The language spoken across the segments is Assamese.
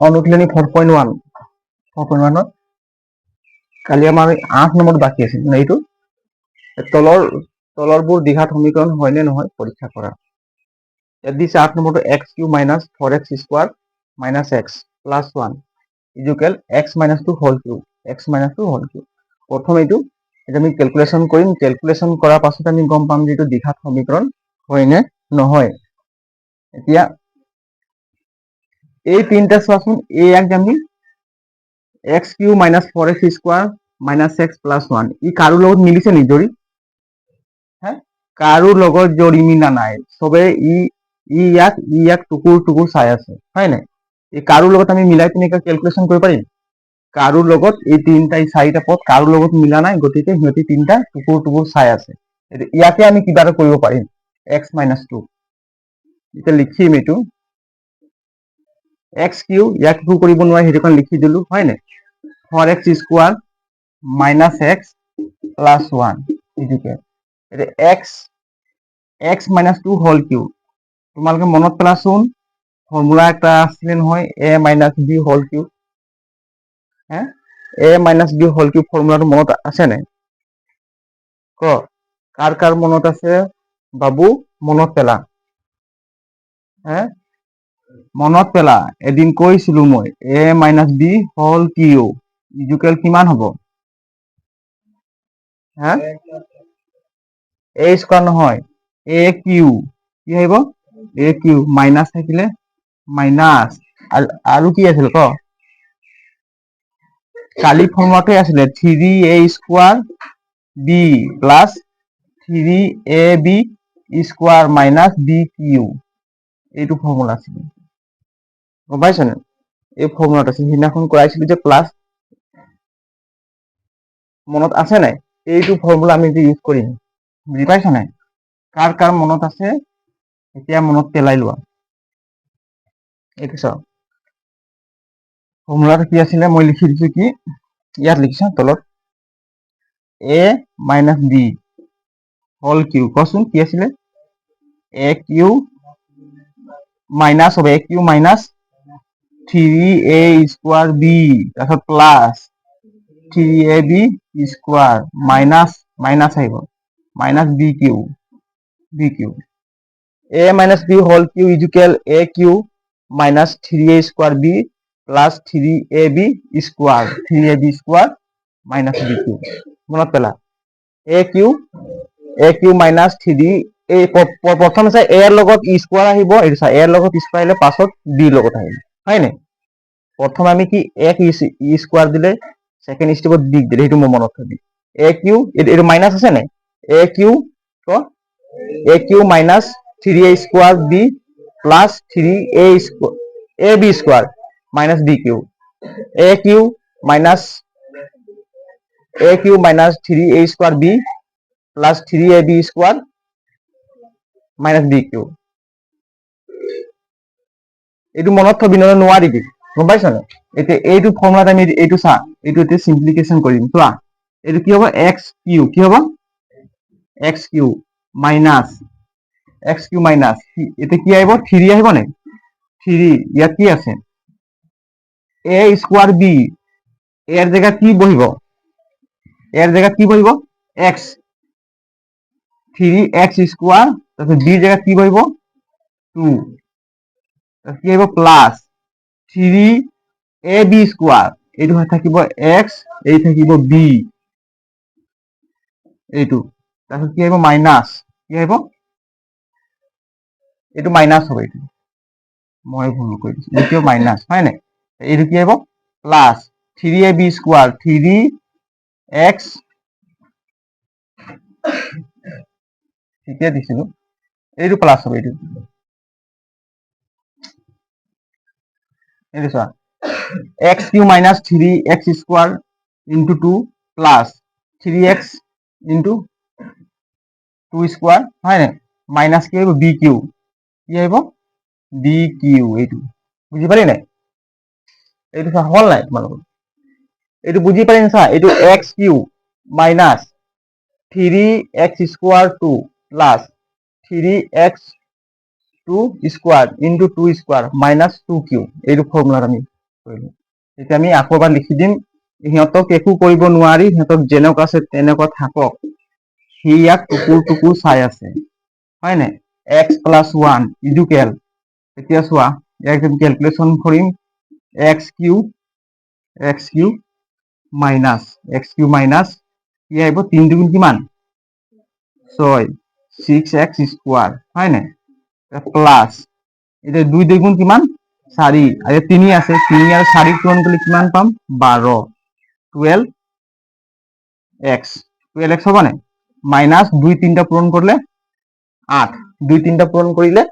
অনুশীলনী 4.1 4.1 কালি আমাৰ 8 নম্বৰ বাকি আছিল না এইটো তলৰবোৰ দ্বিঘাত সমীকৰণ হয় নে নহয় পৰীক্ষা কৰা ইয়াত দিছে 8 নম্বৰটো x³ - 4x² - x + 1 = x - 2 whole cube প্ৰথম এইটো আমি ক্যালকুলেশন কৰিম ক্যালকুলেশন কৰাৰ পাছত আমি গম পাম যে এইটো দ্বিঘাত সমীকৰণ হয় নে নহয় এতিয়া এই তিনটা চোৱাচোন এই এক আমি x³ - 4x² - x + 1 ই কাৰো লগত মিলিছে নি জৰি কাৰো লগত জৰি মিলা নাই সবে ইয়াক টুকুৰ চাই আছে হয় নাই এই কাৰো লগত আমি মিলাই পিনে ক্যালকুলেশন কৰিব পাৰিম কাৰো লগত এই তিনটা চাৰিটা পদ কাৰো লগত মিলা নাই গতিকে সিহঁতি তিনটা টুকুৰ চাই আছে ইয়াকে আমি কিবা এটা কৰিব পাৰিম x - 2 এটা লিখিম এইটো x³ ইয়াক টু কৰিব নোৱাৰি হেতুকান লিখি দিলো হয় নাই 4x² - x + 1 ইজুকে x - 2 whole cube তোমালোকে মনত পেলাচোন ফৰ্মুলা এটা আছিল নহয় a - b whole cube a - b whole cube ফৰ্মুলাটো মনত আছে নাই কাৰ মনত আছে বাবু মনত পেলা মনত পেলা এদিন কৈছিলো মই a - b whole cube is equal কিমান হ'ব a স্কয়ার নহয় a কিউ কি হইব a কিউ মাইনাস থাকিলে মাইনাস আৰু কি আছিল ক কালি ফৰ্মুলাতে আছিলে 3a² b plus 3ab² minus bq এইটো ফৰ্মুলা আছিল গম পাইছ না এই ফৰ্মুলাটা আছিল হিনাখন কৰাইছিল যে প্লাস মনত আছে নাই এইটো ফৰ্মুলা আমি যে ইউজ কৰিম বুজি পাইছ নাই কাৰ মনত আছে এতিয়া মনত পেলাই লোৱা এইটো চাও ফৰ্মুলাটো কি আছিল মই লিখি দিছো কি ইয়াত লিখিছা তলত a - b হোল কিউব কচোন কি আছিল a³ মাইনাস হবে a³ মাইনাস 3a² b তারপর প্লাস 3ab² মাইনাস আহিব minus bq a - b whole cube equal a³ minus 3a² b plus 3ab² minus bq মনত পেলা a³ মাইনাস 3 এই প্রথম আছে a এর লগত স্কয়ার আহিব এটা a এর লগত স্কয়ার হলে পাছত b লগত আহিব হয় নাই প্রথম আমি কি স্কয়ার দিলে সেকেন্ড স্টেপত b দিলে এটো মনত থবি a³ এটো মাইনাস আছে নাই a³ minus 3a² b plus 3ab² minus bq a³ minus 3a² b plus 3ab² minus bq এটো মনত থবি নোৱাৰিবি গম পাইছ না এতিয়া এইটো ফৰ্মুলাত আমি এইটো চা এইটো সিম্পলিফিকেশন কৰিম চোৱা এইটো কি হ'ব x³ কি হ'ব x³ মাইনাস এটা কি আহিব 3 আহিব নাই 3 ইয়াত কি আছে a² b এর জায়গা কি বহিব x 3x² তারপর b জায়গা কি বহিব 2 কি আহিব প্লাস 3ab² এইটো থাকিব x এই থাকিব b এইটো তারপর কি আহিব মাইনাস কি আহিব এইটো মাইনাস হবে এইটো মই ভুল কৰি দিছো এইটো মাইনাস হয় নাই এইটো কি আহিব প্লাস 3ab² 3x ঠিকে দিছিলো এইটো প্লাস হবে এইটো চোৱা x³ minus 3x² into 2 plus 3x into 2² হয় নাই মাইনাস কি হইব bq কি হইব bq এইটো বুঝি পারি নাই এইটো চা হল নাই তোমালোকৰ এইটো বুঝি পারি না এইটো x³ minus 3x² 2 plus 3x 2 square into 2 square minus 2q এইটো ফৰ্মুলাত আমি কৰিলো। এতিয়া আমি আকৌ এবাৰ লিখি দিম, সিহঁতক একো কৰিব নোৱাৰি, সিহঁতক যেনেকুৱা আছে তেনেকুৱা থাকক, সি ইয়াক টুকুৰ টুকুৰ চাই আছে, হয় নাই? x প্লাছ 1 ইজুকেল, এতিয়া চোৱা ইয়াক কেলকুলেশ্যন কৰিম, x কিউ মাইনাছ কি আহিব, 3 দুগুণ কিমান 6 6x স্কোয়ার, হয় না? প্লাস এটা 2 দুগুণ কিমান 4 আর 3 আছে, 3 আর 4 পূরণ করলে কিমান পাম 12 12x হবে না, মাইনাস 2 3টা পূরণ করলে 8, 2 3টা পূরণ করিলে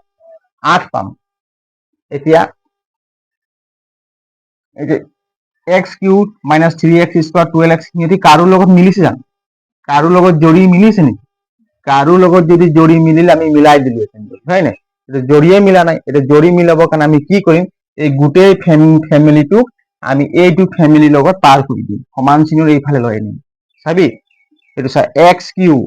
8 পাম। এতিয়া এই যে x cube minus 3x square 12x সিহঁতি কাৰো লগত মিলিছে জানো? কাৰো লগত জড়ি মিলিছে নেকি? কাৰো লগত যদি জড়ি মিলিলে আমি মিলাই দিলো, হয় না? এটা জড়িয়ে মিলা নাই, এটা জড়ি মিলাবৰ কাৰণে আমি কি কৰিম, এই গোটেই ফ্যামিলিটোক আমি এইটো ফ্যামিলিৰ লগত পাৰ কৰি দিম, সমান চিনৰ এইফালে লৈ আনিম। চাবি এইটো চা, x cube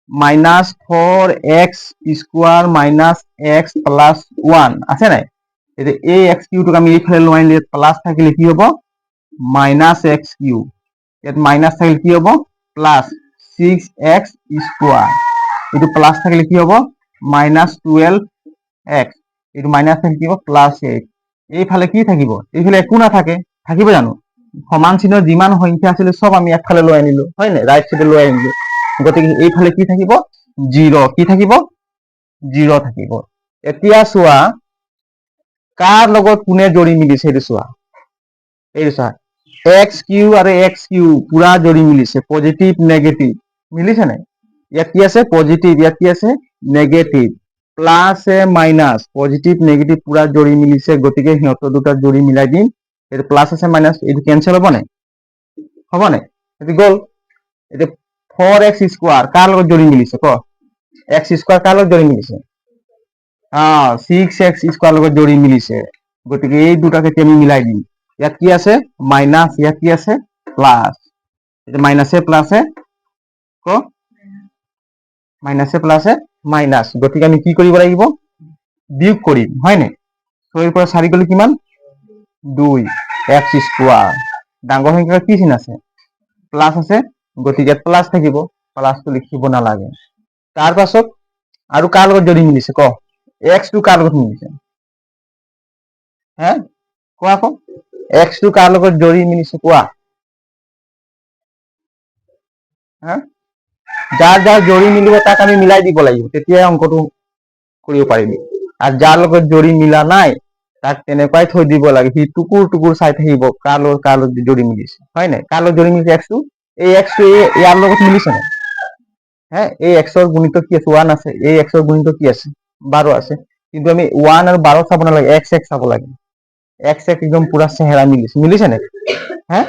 minus 4x square minus x plus 1 আছে নাই? এটা এই x কিউবটোক আমি এইফালে লৈ আনিলে প্লাস থাকিলে কি হ'ব মাইনাস x কিউব, ইয়াত মাইনাস থাকিলে কি হ'ব প্লাস 6x স্কোয়ার, এইটো প্লাস থাকিলে কি হ'ব মাইনাস 12x, এইটো মাইনাস থাকিলে কি হ'ব প্লাস 8, এইফালে কি থাকিব, এইফালে একো নাথাকে, থাকিব জানো? সমান চিহ্নৰ যিমান সংখ্যা আছিল সব আমি একফালে লৈ আনিলো, হয় নাই? ৰাইট সাইডে লৈ আনিলো, গতিকে এইফালে কি থাকিব 0, কি থাকিব 0 থাকিব। এতিয়া চোৱা কাৰ লগত কোনে জড়ি মিলিছে, এইটো চোৱা, এইটো চোৱা x কিউ আৰু x কিউ পুৰা জড়ি মিলিছে, পজিটিভ নেগেটিভ মিলিছে নাই? ইয়াত কি আছে পজিটিভ, ইয়াত কি আছে negative, plus minus positive negative পুরা জড়ি মিলিছে, গতিকে সিহঁতৰ দুটা জড়ি মিলাই দিম, এইটো প্লাস আছে মাইনাস এইটো ক্যান্সেল হ'ব নাই? হ'ব নাই? এইটো গ'ল। এতিয়া 4x স্কোয়ার কাৰ লগত জড়ি মিলিছে ক? x স্কোয়াৰ কাৰ লগত জড়ি মিলিছে? 6x স্কোয়ার লগত জড়ি মিলিছে, গতিকে এই দুটাকে আমি মিলাই দিম, ইয়াত কি আছে মাইনাস, ইয়াত কি আছে প্লাস, এটা মাইনাসে প্লাসে ক মাইনাসে প্লাসে মাইনাস, গতিকে আমি কি কৰিব লাগিব বিয়োগ কৰিম, হয় নাই? 6 পৰা 4 গ'লে কিমান 2x স্কোয়াৰ, ডাঙৰ সংখ্যা কি চিন আছে প্লাস আছে, গতিকে প্লাস থাকিব, প্লাসটো লিখিব নালাগে। তাৰ পাছত আৰু কাৰ লগত জড়ি মিলিছে ক? x টো কাৰ লগত মিলিছে, হ্যাঁ কোৱা আকৌ, x টো কাৰ লগত জড়ি মিলিছে কোৱা, হ্যাঁ যাৰ যাৰ জড়ি মিলিব তাক আমি মিলাই দিব লাগিব, তেতিয়াই অংকটো কৰিব পাৰিবি, আৰু যাৰ লগত জড়ি মিলা নাই তাক তেনেকুৱাই থৈ দিব লাগে, সি টুকুৰ টুকুৰ চাই থাকিব কাৰ লগত জড়ি মিলিছে, হয় নাই? কাৰ লগত জড়ি মিলিছে x টো, এই x টো ইয়াৰ লগত মিলিছে নাই? হ্যাঁ এই x ৰ গুণিতক কি আছে 1 আছে, এই x ৰ গুণিতক কি আছে 12 আছে, কিন্তু আমি 1 আৰু 12 চাব নালাগে, x চাব লাগে, x একদম পুৰা চেহেৰা মিলিছে, মিলিছে নাই? হ্যাঁ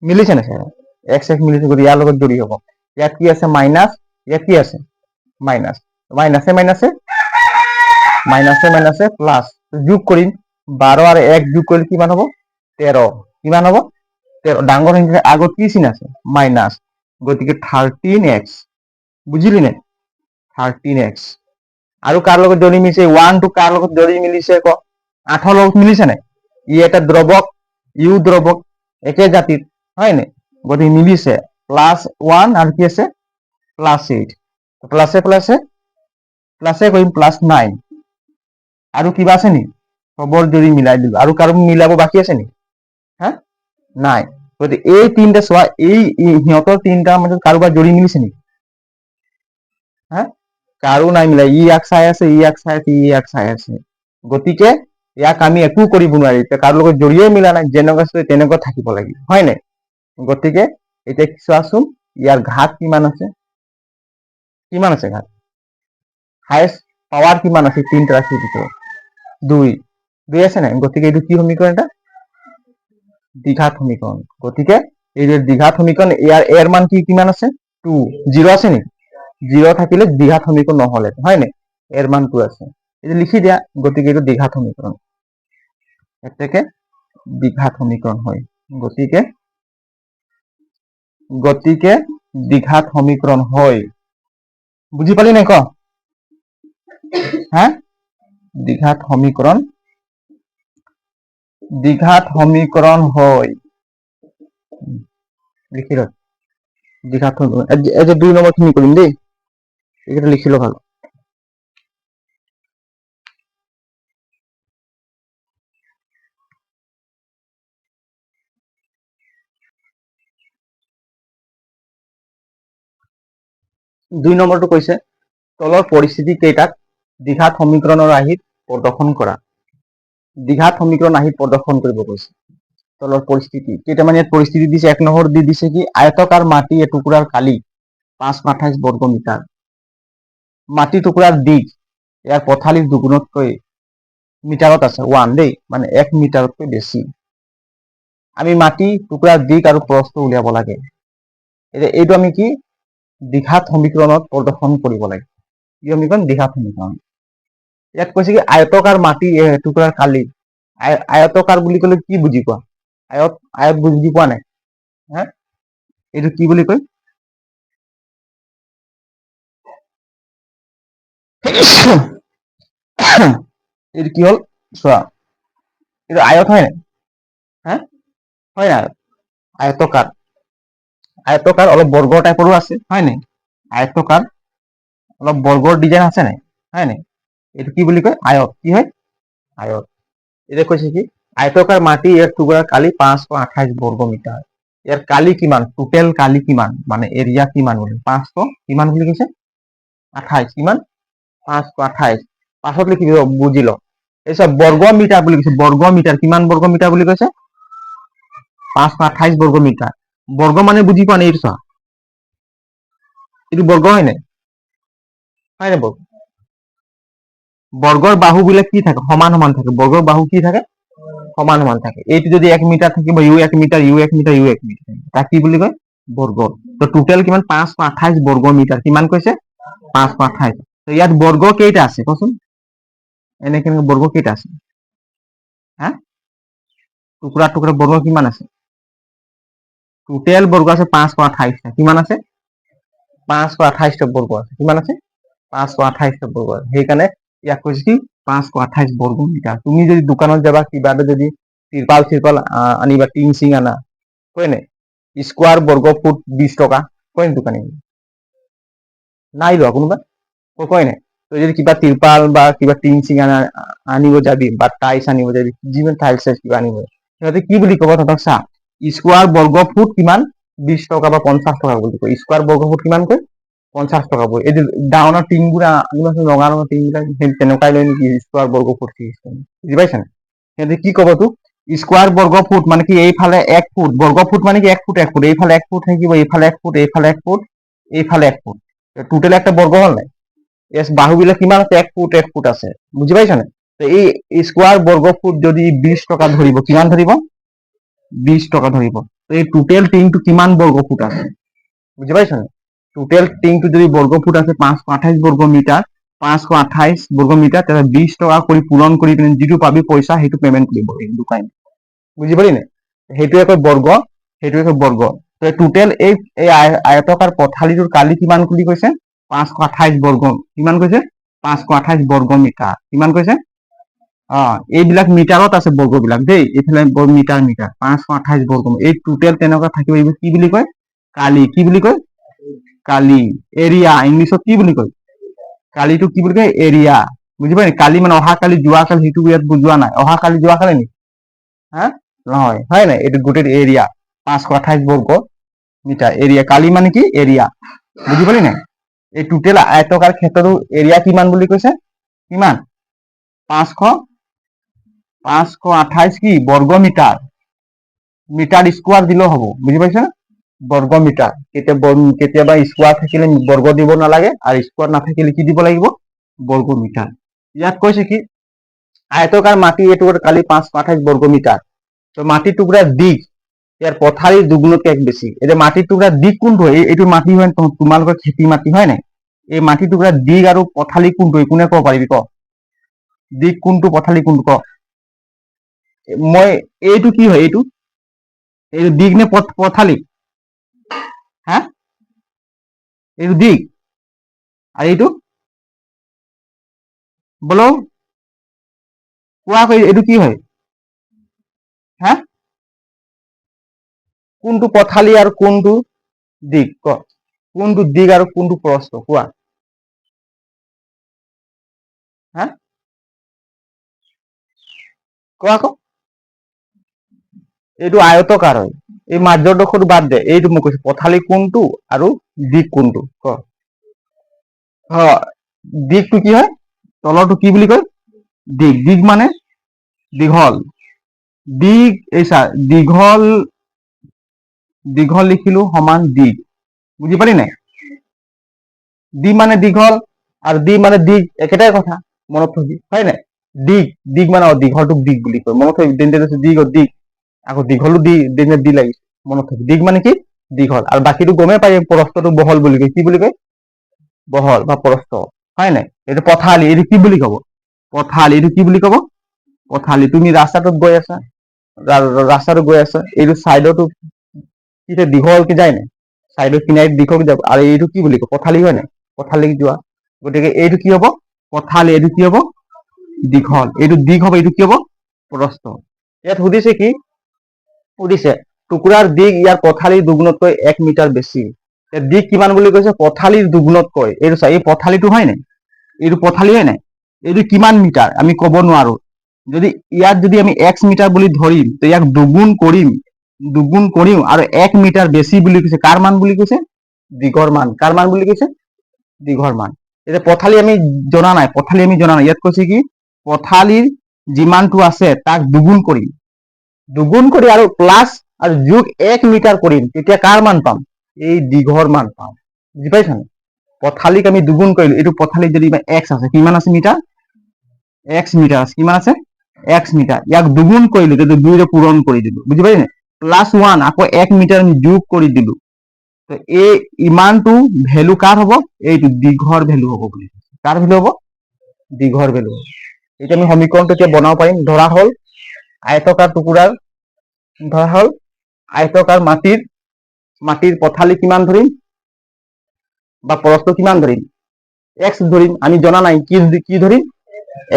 মিলিছে নাই চেহেৰা, x মিলিছে, গতিকে ইয়াৰ লগত জড়ি হ'ব। ইয়াত কি আছে মাইনাস, ইয়াত কি আছে মাইনাস, মাইনাসে মাইনাসে মাইনাসে মাইনাসে প্লাস, যোগ কৰিম 12 আৰু 1 যোগ কৰিলে কিমান হ'ব 13, কিমান হ'ব 13, ডাঙৰ সংখ্যা আগত কি চিন আছে মাইনাস, গতিকে 13x, বুজিলি নে 13x। আৰু কাৰ লগত জড়ি মিলিছে 1 টো কাৰ লগত জড়ি মিলিছে ক? 8 ৰ লগত মিলিছে নাই? ই এটা দ্ৰৱক, ইউ দ্ৰৱক, একে জাতিৰ, হয় নাই? গতিকে মিলিছে, প্লাস 1 আৰু কি আছে প্লাস 8, প্লাসে প্লাসে প্লাসে কৰিম প্লাস 9, আৰু কিবা আছে নি? সবৰ জড়ি মিলাই দিলো, আৰু কাৰো মিলাব বাকি আছে নি? হ্যাঁ নাই, গতিকে এই তিনটা চোৱা, এই সিহঁতৰ তিনটাৰ মাজত কাৰোবাৰ জড়ি মিলিছে নি? হ্যাঁ কাৰো নাই মিলাই, ই ইয়াক চাই আছে, ই ইয়াক চাই আছে, ই ইয়াক চাই আছে, গতিকে ইয়াক আমি একো কৰিব নোৱাৰি, কাৰো লগত জড়িয়ে মিলা নাই, যেনেকুৱা আছে তেনেকুৱা থাকিব লাগিব, হয় নাই? গতিকে এতিয়া চোৱাচোন ইয়াৰ ঘাত কিমান আছে, কিমান আছে ঘাত, হাইয়েস্ট পাৱাৰ কিমান আছে তিনটা ৰাশিৰ ভিতৰত 2, 2 আছে নাই? গতিকে এইটো কি সমীকৰণ, এটা দ্বিঘাত সমীকৰণ, গতিকে এই যে দ্বিঘাত সমীকৰণ, ইয়াৰ এর মান কি কিমান আছে 2, 0 আছে নি? 0 থাকিলে দ্বিঘাত সমীকৰণ নহলে, হয় নাই? এৰ মান 2 আছে, এটা লিখি দিয়া, গতিকে এইটো দ্বিঘাত সমীকৰণ, এটাকে দ্বিঘাত সমীকৰণ হয়, গতিকে গতিকে দ্বিঘাত সমীকৰণ হয়, বুঝি পালি নাই ক? হ্যাঁ দ্বিঘাত সমীকৰণ হয় লিখি লওক দ্বিঘাত সমীকৰণ এই যে 2 নম্বৰ খিনি কৰিম দেই এইটা লিখি লওক ভালো 2 নম্বৰটো কৈছে তলৰ পৰিস্থিতি কেইটাক দ্বিঘাত সমীকৰণৰ আহিত প্ৰদৰ্শন কৰা দ্বিঘাত সমীকৰণ আহিত প্ৰদৰ্শন কৰিব কৈছে তলৰ পৰিস্থিতি কেইটামান ইয়াত পৰিস্থিতি দিছে এক নম্বৰ দি দিছে কি আয়তকাৰ মাটি এটুকুৰাৰ কালি 528 বৰ্গ মিটাৰ মাটি টুকুৰাৰ দিক ইয়াৰ পথালিৰ দুগুণতকৈ মিটাৰত আছে 1 দেই মানে 1 মিটাৰতকৈ বেছি আমি মাটি টুকুৰাৰ দিক আৰু প্ৰস্থ উলিয়াব লাগে এইটো আমি কি দ্বিঘাত সমীকৰণত প্ৰদৰ্শন কৰিব লাগে কি সমীকৰণ দ্বিঘাত সমীকৰণ ইয়াত কৈছে কি আয়তকাৰ মাটি টুকুৰাৰ কালি আয়তকাৰ বুলি ক'লে কি বুজি পোৱা আয়ত বুজি পোৱা নাই হা এইটো কি বুলি কয় এইটো কি হল চোৱা এইটো আয়ত হয় নাই হা হয় না আয়তকাৰ অলপ বৰ্গৰ টাইপৰো আছে হয় নাই আয়তকাৰ অলপ বৰ্গৰ ডিজাইন আছে নাই হয় নাই এইটো কি বুলি কয় আয়ত কি হয় আয়ত এটা কৈছে কি আয়তকাৰ মাটি ইয়াৰ টুকুৰাৰ কালি 528 বৰ্গ মিটাৰ ইয়াৰ কালি কিমান টোটেল কালি কিমান মানে এৰিয়া কিমান বলে 500 কিমান বুলি কৈছে 28 কিমান 528 পাছত লিখি দিব বুজি ল এইসব বর্গ মিটার বুলি কৈছে বর্গ মিটার কিমান বর্গ মিটার বুলি কৈছে 528 বর্গ মিটার বর্গ মানে বুজি পোৱা নাই এইটো এইটো বৰ্গ হয় নাই বৰ্গ বৰ্গৰ বাহু বিলাক কি থাকে সমান সমান থাকে বৰ্গৰ বাহু কি থাকে সমান সমান থাকে এইটো যদি 1 মিটাৰ থাকিব ইউ 1 মিটাৰ ইউ 1 মিটাৰ ইউ 1 মিটাৰ তাক কি বুলি কয় বর্গ তো টোটাল কিমান 528 বর্গ মিটার কিমান কৈছে 528 তো ইয়াত বর্গ কেইটা আছে কোন এনে কেনে বর্গ কেইটা আছে হা টুকুৰা টুকুৰা বর্গ কিমান আছে টোটাল বর্গ আছে 528 কিমান আছে 528 বর্গ আছে কিমান আছে 528 বর্গ আছে সেইকাৰণে ইয়াক কৈছে কি 528 বর্গ মিটার তুমি যদি দোকানত যাবা কিবা যদি তিরপাল আনিবা টিং সিং আনা কয় নাই স্কোয়ার বর্গ ফুট 20 টাকা কয় নাই দোকানী নাই লোৱা কোনোবা কয় নাই তই যদি কিবা তিরপাল বা কিবা টিং সিং আনিব যাবি বা টাইলছ আনিব যাবি যিমান টাইলছ কিবা আনিব সিহঁতে কি বুলি ক'ব তহঁতক চা স্কোয়ার বর্গ ফুট কিমান 20 টাকা বা 50 টাকা বুলি কয় স্কোয়ার বর্গ ফুট কিমান কয় 50 টাকা বই এই যে ডাউনৰ টিংবোৰ আনিবাচোন ৰঙা ৰঙা টিংবিলাক তেনেকুৱাই লয় নেকি স্কোয়ার বর্গ ফুট বুজি পাইছা সিহঁতে কি ক'ব তোক স্কোয়ার বর্গ ফুট মানে কি এইফালে 1 ফুট বর্গ ফুট মানে কি 1 ফুট 1 ফুট এইফালে 1 ফুট থাকিব এইফালে 1 ফুট এইফালে 1 ফুট এইফালে 1 ফুট টোটাল একটা বর্গ হল নাই এস বাহুবিলাক কিমান আছে 1 ফুট আছে বুজি পাইছা না তো এই স্কোয়ার বর্গ ফুট যদি 20 টাকা ধরিব কিমান ধরিব 20 টাকা ধরিব তো এই টোটাল টিংটো কিমান বর্গ ফুট আছে বুজি পাইছা না টোটাল টিংটো যদি বর্গ ফুট আছে 528 বর্গ মিটার 528 বর্গ মিটার তাহলে 20 টাকা করে পূরণ কৰি পিনে যিটো পাবি পইচা সেইটো পেমেন্ট কৰিব এই দোকানী বুজি পালি না সেইটো এক বৰ্গ তো টোটাল এই আয়তকাৰ পথালিটোৰ কালি কিমান বুলি কৈছে 528 বৰ্গ কিমান কৈছে 528 বৰ্গ মিটাৰ কিমান কৈছে এইবিলাক মিটাৰত আছে বৰ্গবিলাক দেই এইফালে মিটাৰ 528 বৰ্গ এই টোটাল তেনেকুৱা থাকিব এইবোৰ কি বুলি কয় কালি কি বুলি কয় কালি এরিয়া ইংলিশত কি বুলি কয় কালিটো কি বুলি কয় এরিয়া বুজি পাই কালি মানে অহা কালি যোৱা কালি সেইটো ইয়াত বুজোৱা নাই অহা কালি যোৱা কালি নেকি হা নহয় হয় নাই এইটো গোটেই এরিয়া 528 বর্গ মিটার এরিয়া কালি মানে কি এরিয়া বুজি পালি নাই এই টোটাল আয়তকাৰ ক্ষেত্ৰটো এৰিয়া কিমান বুলি কৈছে কিমান 528 কি বর্গ মিটার মিটার স্কোয়ার দিলেও হ'ব বুজি পাইছা বর্গ মিটার কেতিয়াবা স্কোয়ার থাকিলে বর্গ দিব নালাগে আর স্কোয়ার না থাকিলে কি দিব লাগিব বর্গ মিটার ইয়াত কৈছে কি আয়তকাৰ মাটি এটুকুৰ কালি 528 বৰ্গ মিটাৰ তো মাটি টুকুৰাৰ দিক ইয়াৰ পথাৰিৰ দুগুণতকৈ এক বেছি এতিয়া মাটি টুকুৰাৰ দিক কোনটো এইটো মাটি হয় তোমালোকৰ খেতি মাটি হয় নাই এই মাটি টুকুৰাৰ দিক আৰু পথালি কোনটো কোনে ক'ব পাৰিবি ক দিক কোনটো পথালি কোনটো ক মই এইটো কি হয় এইটো দিক নে পথালি হা এইটো দিক আর এইটো বলো কোৱা এইটো কি হয়? হা, কোনটো পথালি আৰু কোনটো দিক? কোনটো দিক আৰু কোনটো প্ৰস্থ কোৱা? হা, কোৱা আকৌ। এইটো আয়তকাৰ হয়। এই মাজৰডোখৰটো বাদ দে, এইটো মই কৈছো পথালি কোনটো আৰু দিক কোনটো ক? দিকটো কি হয়? তলৰটো কি বুলি কয়? দিক। দিক মানে দীঘল। দিক এই চা, দীঘল দীঘল লিখিলো সমান দিক, বুজি পালি নাই? দি মানে দীঘল আৰু দি মানে দিক, একেটাই কথা, মনত থবি হয় নাই? দিক, দিক মানে দীঘলটোক দিক বুলি কয়, মনত থবি। দিক দিক আকৌ দীঘলো দি লাগিছে, মনত থবি। দিক মানে কি? দীঘল। আৰু বাকীটো গমেই পাই, প্ৰস্থটো বহল বুলি কয়। কি বুলি কয়? বহল বা প্ৰস্থ, হয় নাই? এইটো পথালি, এইটো কি বুলি কব? পথালি। এইটো কি বুলি কব? পথালি। তুমি ৰাস্তাটোত গৈ আছা, গৈ আছা, এইটো চাইডতো দীঘলকে যায় নাই? চাইডৰ কিনাৰত দীঘলকে যাব, আৰু এইটো কি বুলি কয়? পথালি, হয় নাই? পথালিক যোৱা, গতিকে এইটো কি হব? পথালি। এইটো কি হব? দীঘল। এইটো দিক হব, এইটো কি হব? প্ৰস্থ। ইয়াত সুধিছে কি? সুধিছে টুকুৰাৰ দিক ইয়াৰ পথালিৰ দুগুণতকৈ 1 মিটাৰ বেছি। দিক কিমান বুলি কৈছে? পথালিৰ দুগুণতকৈ। এইটো চা, এই পথালিটো হয় নাই? এইটো পথালি হয় নাই? এইটো কিমান মিটাৰ আমি কব নোৱাৰো। যদি ইয়াত যদি আমি x মিটাৰ বুলি ধৰিম, তো ইয়াক দুগুণ কৰিম আৰু 1 মিটাৰ বেছি বুলি কৈছে। কাৰ মান বুলি কৈছে? দিগৰ মান। কাৰ মান বুলি কৈছে? দিঘৰ মান। এতিয়া পথালি আমি জনা নাই, ইয়াত কৈছে কি? পথালিৰ যিমানটো আছে তাক দুগুণ কৰিম, আৰু প্লাছ আৰু যোগ 1 মিটাৰ কৰিম, তেতিয়া কাৰ মান পাম? এই দীঘৰ মান পাম। বুজি পাইছা? পথালিক আমি দুগুণ কৰিলো, এইটো পথালিক যদি এক্স আছে, কিমান আছে মিটাৰ? x মিটাৰ আছে। কিমান আছে? x metre. ইয়াক দুগুণ কৰিলো, যদি 2ৰে পূৰণ কৰি দিলো, বুজি পাইছে? +1 আকৌ 1 মিটাৰ আমি যোগ কৰি দিলো, এই ইমানটো ভেলু কাৰ হব? এইটো দীঘৰ ভেলু হব বুলি। কাৰ ভেলু হব? দীঘৰ ভেলু। এতিয়া আমি সমীকৰণটো এতিয়া বনাব পাৰিম। ধৰা হল আয়তকাৰ টুকুৰাৰ, ধৰা হল আয়তকাৰ মাটিৰ পথালি কিমান ধৰিম বা প্ৰস্থ কিমান ধৰিম? এক্স ধৰিম। আমি জনা নাই কি ধৰিম?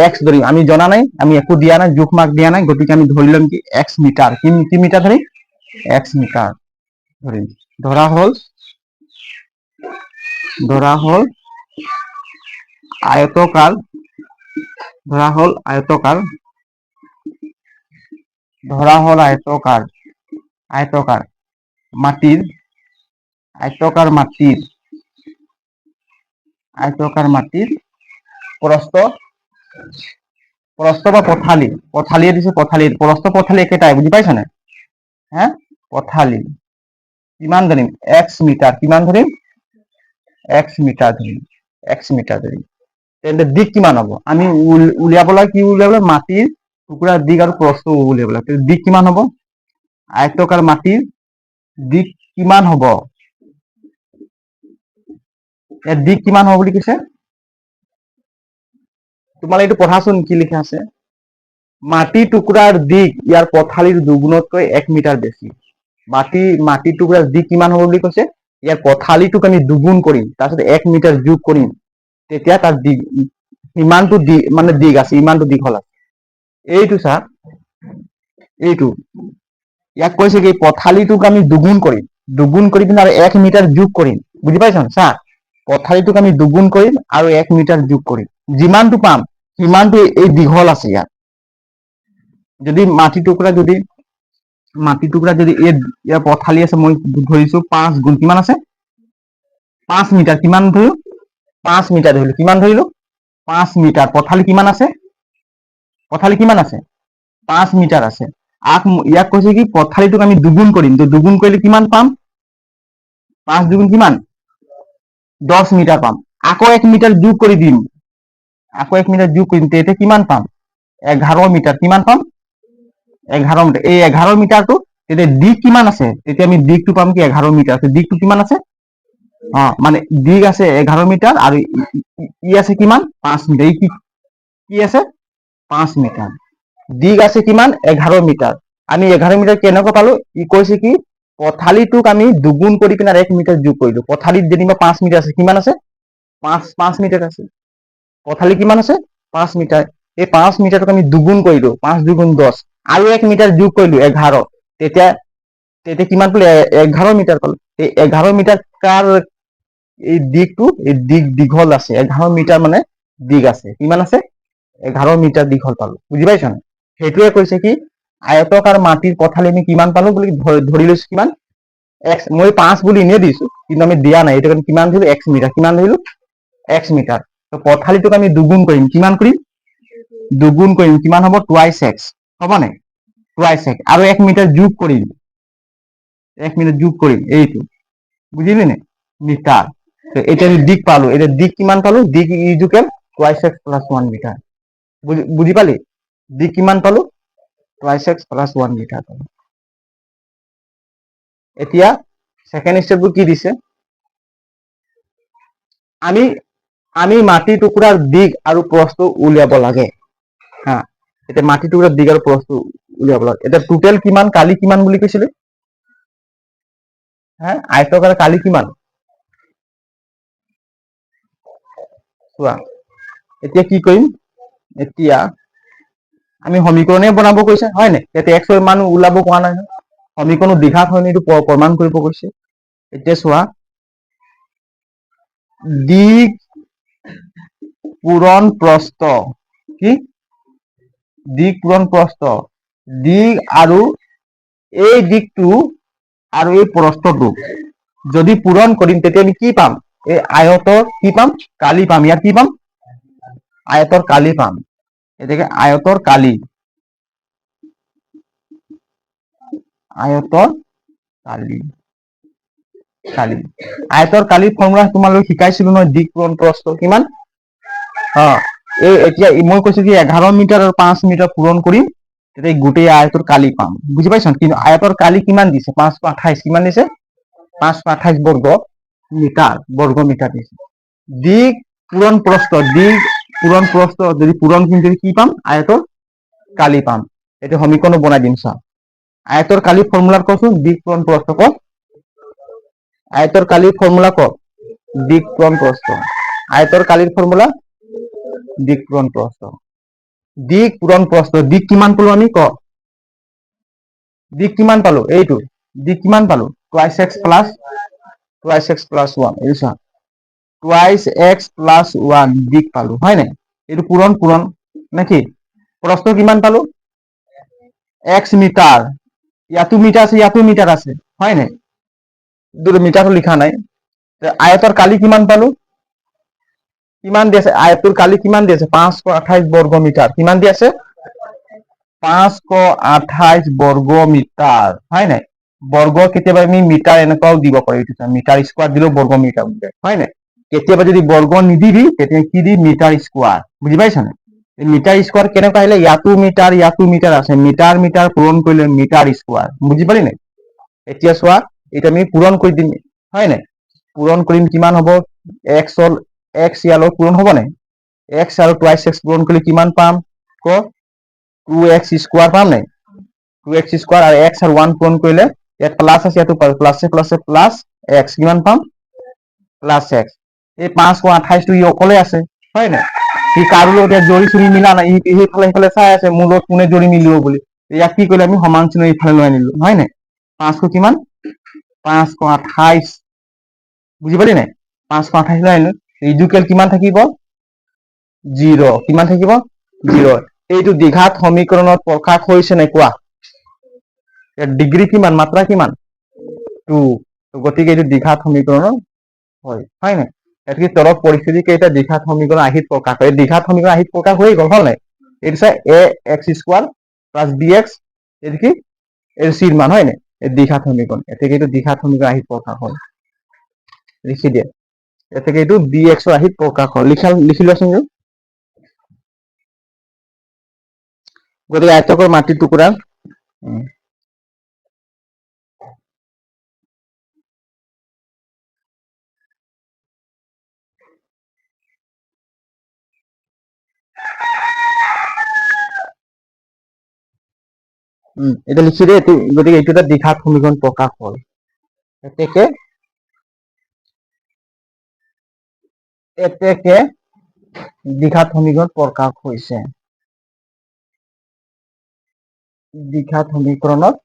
এক্স ধৰিম। আমি জনা নাই, আমি একো দিয়া নাই, জোখ মাক দিয়া নাই, গতিকে আমি ধৰি লম কি? x metre. কি মিটাৰ ধৰিম? x মিটাৰ ধৰিম। ধৰা হল আয়তকাৰ, আয়তকাৰ মাটিৰ প্ৰস্থ বা পথালিয়ে দিছে, প্ৰস্থ পথালি একেটাই, বুজি পাইছা নাই? হা, পথালি কিমান ধৰিম? x metre. কিমান ধৰিম? x মিটাৰ ধৰিম। তেন্তে দিক কিমান হব? আমি উলিয়াব লাগে, কি উলিয়াব লাগে? মাটিৰ টুকুৰাৰ দিক আৰু প্ৰস্থ উলিয়াব লাগে। দিক কিমান হব? আয়তকাৰ মাটিৰ দিক কিমান হব? ইয়াত দিক কিমান হব বুলি কৈছে? তোমালোকে এইটো পঢ়াচোন, কি লিখা আছে? মাটি টুকুৰাৰ দিক ইয়াৰ পথালিৰ দুগুণতকৈ 1 মিটাৰ বেছি। মাটি টুকুৰাৰ দিক কিমান হব বুলি কৈছে? ইয়াৰ পথালিটোক আমি দুগুণ কৰিম, তাৰপিছত 1 মিটাৰ যোগ কৰিম, তেতিয়া তাৰ দিক ইমানটো মানে দিক আছে, ইমানটো দীঘল আছে। এইটো চা, এইটো ইয়াক কৈছে কি? পথালিটোক আমি দুগুণ কৰি পিনে আৰু 1 মিটাৰ যোগ কৰিম, বুজি পাইছা? চা, পথালিটোক আমি দুগুণ কৰিম আৰু 1 মিটাৰ যোগ কৰিম, যিমানটো পাম সিমানটো এই দীঘল আছে ইয়াত। যদি মাটি টুকুৰা যদি ইয়াৰ পথালি আছে, মই ধৰিছো 5 গুণ কিমান আছে? 5 মিটাৰ। কিমান ধৰিলো? 5 মিটাৰ ধৰিলো। কিমান ধৰিলো? 5 মিটাৰ। পথালি কিমান আছে? 5 মিটাৰ আছে। ইয়াক কৈছে কি? পথালিটোক আমি দুগুণ কৰিম, দুগুণ কৰিলে কিমান পাম? 5 দুগুণ কিমান? 10 মিটাৰ পাম। আকৌ 1 মিটাৰ যোগ কৰি দিম, তেতিয়া কিমান পাম? 11 মিটাৰ। কিমান পাম? 11 মিটাৰ। এই 11 মিটাৰটো তেতিয়া দিক কিমান আছে? তেতিয়া আমি দিকটো পাম কি? 11 মিটাৰ। দিকটো কিমান আছে? মানে দিক আছে 11 মিটাৰ, আৰু ই আছে কিমান? 5 মিটাৰ। কি আছে? 5 মিটাৰ। দিক আছে কিমান? 11 মিটাৰ। আমি 11 মিটাৰ কেনেকৈ পালো? ই কৈছে কি? পথালিটোক আমি দুগুণ কৰি পিনে 1 মিটাৰ যোগ কৰিলো। পথালিত যেনিবা 5 মিটাৰ আছে, কিমান আছে? 5 মিটাৰ আছে। পথালি কিমান আছে? 5 মিটাৰ। এই 5 মিটাৰটোক আমি দুগুণ কৰিলো, 5 দুগুণ 10 আৰু 1 মিটাৰ যোগ কৰিলো 11, তেতিয়া তেতিয়া কিমান পালো? 11 মিটাৰ পালো। এই 11 মিটাৰ কাৰ এই দিকটো, এই দীঘল আছে, 11 মিটাৰ মানে দিগ আছে, কিমান আছে? 11 মিটাৰ দীঘল পালো। বুজি পাইছা? সেইটোৱে কৈছে কি আয়তকাৰ মাটিৰ পথালি আমি কিমান পালো বুলি ধৰি লৈছো, কিমান? x, মই 5 বুলি এনেই দিছো, কিন্তু আমি দিয়া নাই, এইটো কিমান ধৰিলো? x metre. কিমান ধৰিলো? x metre. তো পথালিটোক আমি দুগুণ কৰিম, কিমান কৰিম? দুগুণ কৰিম, কিমান হ'ব? টুৱাইচ x, হ'ব নাই? টুৱাইচ x আৰু 1 মিটাৰ যোগ কৰিম, 1 মিটাৰ যোগ কৰিম, এইটো বুজিলি নে? মিটাৰ। এতিয়া আমি দিক পালো, এতিয়া দিক কিমান পালো? দিক equal twice x plus 1 metre. বুজি পালি? দিক কিমান পালো? টুৱাইচ x প্লাছ 1 মিটাৰ পালো। এতিয়া সেকেন্ড স্টেপটো কি দিছে? আমি মাটি টুকুৰাৰ দিক আৰু প্ৰস্থ উলিয়াব লাগে। হা, এতিয়া মাটি টুকুৰাৰ দিক আৰু প্ৰস্থ উলিয়াব লাগে। এতিয়া টোটেল কিমান? কালি কিমান বুলি কৈছিলে? হা, আয়তকাৰ কালি কিমান? চোৱা, এতিয়া কি কৰিম? এতিয়া আমি সমীকৰণে বনাব কৈছে, হয় নাই? ইয়াতে x ৰ মান ওলাব কোৱা নাই, সমীকৰণ দ্বিঘাত হয় নে এইটো প্ৰমাণ কৰিব কৈছে। এতিয়া চোৱা, দিক পূৰণ প্ৰস্থ, কি? দিক পূৰণ প্ৰস্থ, দিক আৰু এই দিকটো আৰু এই প্ৰস্থটো যদি পূৰণ কৰিম, তেতিয়া আমি কি পাম? এই আয়তৰ কি পাম? কালি পাম। ইয়াত কি পাম? আয়তৰ কালি পাম। এতেকে আয়তৰ কালি, আয়তৰ কালি, কালি, আয়তৰ কালি ফৰ্মুলা তোমালোকক শিকাইছিলো নহয়, দিক পূৰণ প্ৰস্থ কিমান? এই এতিয়া মই কৈছো কি 11 মিটাৰ আৰু 5 মিটাৰ পূৰণ কৰিম, তেতিয়া গোটেই আয়তৰ কালি পাম। বুজি পাইছা? কিন্তু আয়তৰ কালি কিমান দিছে? 528, কিমান দিছে? 528 বৰ্গ মিটাৰ দিছে। দিক পূৰণ প্ৰস্থ, দিক পূৰণ প্ৰস্থ যদি পূৰণ কৰিম, কি পাম? আয়তৰ কালি পাম। এইটো সমীকৰণ বনাই দিম, চা। আয়তৰ কালি ফৰ্মুলা কচোন, দিক পূৰণ প্ৰস্থ ক। আয়তৰ কালিৰ ফৰ্মুলা ক। দিক পূৰণ প্ৰস্থ, আয়তৰ কালিৰ ফৰ্মুলা দিক পূৰণ প্ৰস্থ। দিক পূৰণ প্ৰস্থ, দিক কিমান পালো আমি? ক দিক কিমান পালো? এইটো দিক কিমান পালো? টুৱাইচ x প্লাছ 1, এই চা, টুৱাইচ x প্লাছ 1 দিক পালো, হয় নাই? এইটো পূৰণ নেকি? প্ৰস্থ কিমান পালো? x metre. ইয়াতো মিটাৰ আছে, ইয়াতো মিটাৰ আছে, হয় নাই? মিটাৰটো লিখা নাই। আয়তৰ কালি কিমান পালো? কিমান দি আছে? আয়তৰ কালি কিমান দি আছে? 528 বৰ্গ মিটাৰ। কিমান দি আছে? 528 বৰ্গ মিটাৰ, হয় নাই? বৰ্গ কেতিয়াবা আমি মিটাৰ এনেকুৱাও দিব পাৰি, মিটাৰ স্কোৱাৰ দিলেও বৰ্গ মিটাৰ, হয় নাই? কেতিয়াবা যদি বৰ্গ নিদিবি, তেতিয়া কি দি? Metre square. বুজি পাইছা নাই? মিটাৰ স্কোৱাৰ কেনেকুৱা আহিলে? ইয়াতো মিটাৰ আছে, মিটাৰ মিটাৰ পূৰণ কৰিলে মিটাৰ স্কোৱাৰ। বুজি পালি নাই? এতিয়া চোৱা, এতিয়া আমি পূৰণ কৰি দিম, হয় নাই? পূৰণ কৰিম, কিমান হ'ব? x ইয়ালৈ পূৰণ হ'ব নাই? x আৰু টুৱাইচ x পূৰণ কৰিলে কিমান পাম? ক 2x স্কোৱাৰ পাম নাই? 2x স্কোৱাৰ আৰু x আৰু 1 পূৰণ কৰিলে ইয়াত প্লাছ আছে, ইয়াতো প্লাছ x, কিমান পাম? Plus x। এই 528টো ই অকলে আছে, হয় নাই? সি কাৰো লগত জৰি চৰি মিলা নাই, সেইফালে চাই আছে মোৰ লগত কোনে জৰি মিলিব বুলি। ইয়াক কি কৰিলে? আমি সমান চিহ্ন ইফালে লৈ আনিলো, হয় নাই? 5 কিমান? 528, বুজি পালি নাই? 528 লৈ আনিলো, ইজুকেল কিমান থাকিব? 0। কিমান থাকিব? 0। এইটো দ্বিঘাত সমীকৰণত প্ৰকাশ হৈছে নাই? কোৱা। ডিগ্ৰী কিমান? মাত্ৰা কিমান? 2। গতিকে এইটো দ্বিঘাত সমীকৰণৰ হয়, হয় নাই? এটলিষ্ট তলত পৰিস্থিতি কেইটা দ্বিঘাত সমীকৰণ আহিত প্ৰকাশ হয়। দ্বিঘাত সমীকৰণ আহিত প্ৰকাশ হৈ গ'ল, হয় নাই? এইটো চাই ax স্কোৱাৰ প্লাছ bx, এইটো কি? এইটো চিৰ মান, হয় নাই? এই দ্বিঘাত সমীকৰণ, এতেকে এইটো দ্বিঘাত সমীকৰণ আহিত প্ৰকাশ হ'ল। লিখি দিয়ে, এতেকে এইটো bx ৰ আহিত প্ৰকাশ হ'ল। লিখি লোৱাচোন। গতিকে আয়তকৰ মাটিৰ টুকুৰা, এটা লিখি দে। গতিকে এইটো এটা দ্বিঘাত সমীকৰণ প্ৰকাশ হ'ল। এতেকে দ্বিঘাত সমীকৰণ প্ৰকাশ হৈছে। দ্বিঘাত সমীকৰণত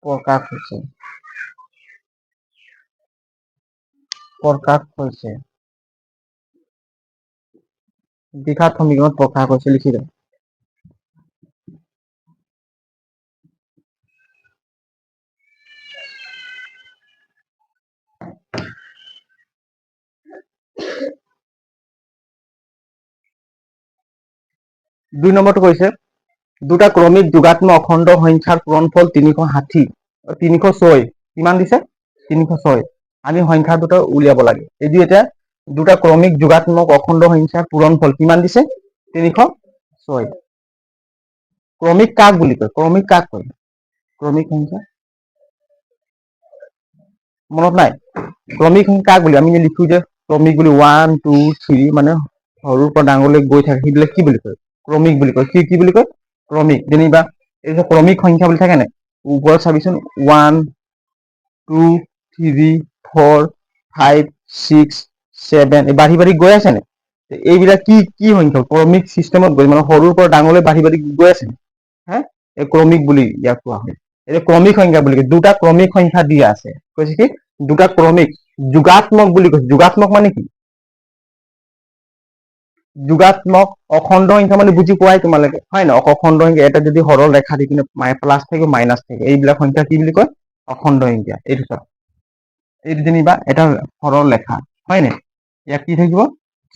প্ৰকাশ হৈছে দ্বিঘাত সমীকৰণত প্ৰকাশ হৈছে লিখি দিওঁ। দুই নম্বৰটো কৈছে দুটা ক্ৰমিক যোগাত্মক অখণ্ড সংখ্যাৰ পূৰণফল 360 306 কিমান দিছে 306 আমি সংখ্যা দুটা উলিয়াব লাগে। এই যে এটা দুটা ক্ৰমিক যোগাত্মক অখণ্ড সংখ্যাৰ পূৰণফল কিমান দিছে 306 ক্ৰমিক কাক বুলি কয় ক্ৰমিক সংখ্যা মনত নাই ক্ৰমিক সংখ্যা কাক বুলি আমি লিখো যে ক্ৰমিক বুলি 1 2 3 মানে সৰুৰ পৰা ডাঙৰলৈ গৈ থাকে সেইবিলাক কি বুলি কয় ক্ৰমিক বুলি কয় কি বুলি কয় ক্ৰমিক যেনিবা এই যে ক্ৰমিক সংখ্যা বুলি থাকে নাই ওপৰত চাবিচোন 1 2 3 4 5 6 7 বাঢ়ি বাঢ়ি গৈ আছে নে এইবিলাক কি সংখ্যা ক্ৰমিক সিস্টেমত গৈ মানে সৰুৰ পৰা ডাঙৰলৈ বাঢ়ি বাঢ়ি গৈ আছে হা এই ক্ৰমিক বুলি ইয়াক কোৱা হয় এই ক্ৰমিক সংখ্যা বুলি কয় দুটা ক্ৰমিক সংখ্যা দিয়া আছে কৈছে কি দুটা ক্ৰমিক যোগাত্মক বুলি কৈছে যোগাত্মক মানে কি যোগাত্মক অখণ্ড সংখ্যা মানে বুজি পোৱাই তোমালোকে হয় না অখণ্ড সংখ্যা এটা যদি সৰল ৰেখা দি কিনে প্লাস থাকে মাইনাস থাকে এইবিলাক সংখ্যা কি বুলি কয় অখণ্ড সংখ্যা এইটো চাওক এইটো যেনিবা এটা সৰল ৰেখা হয় না ইয়াত কি থাকিব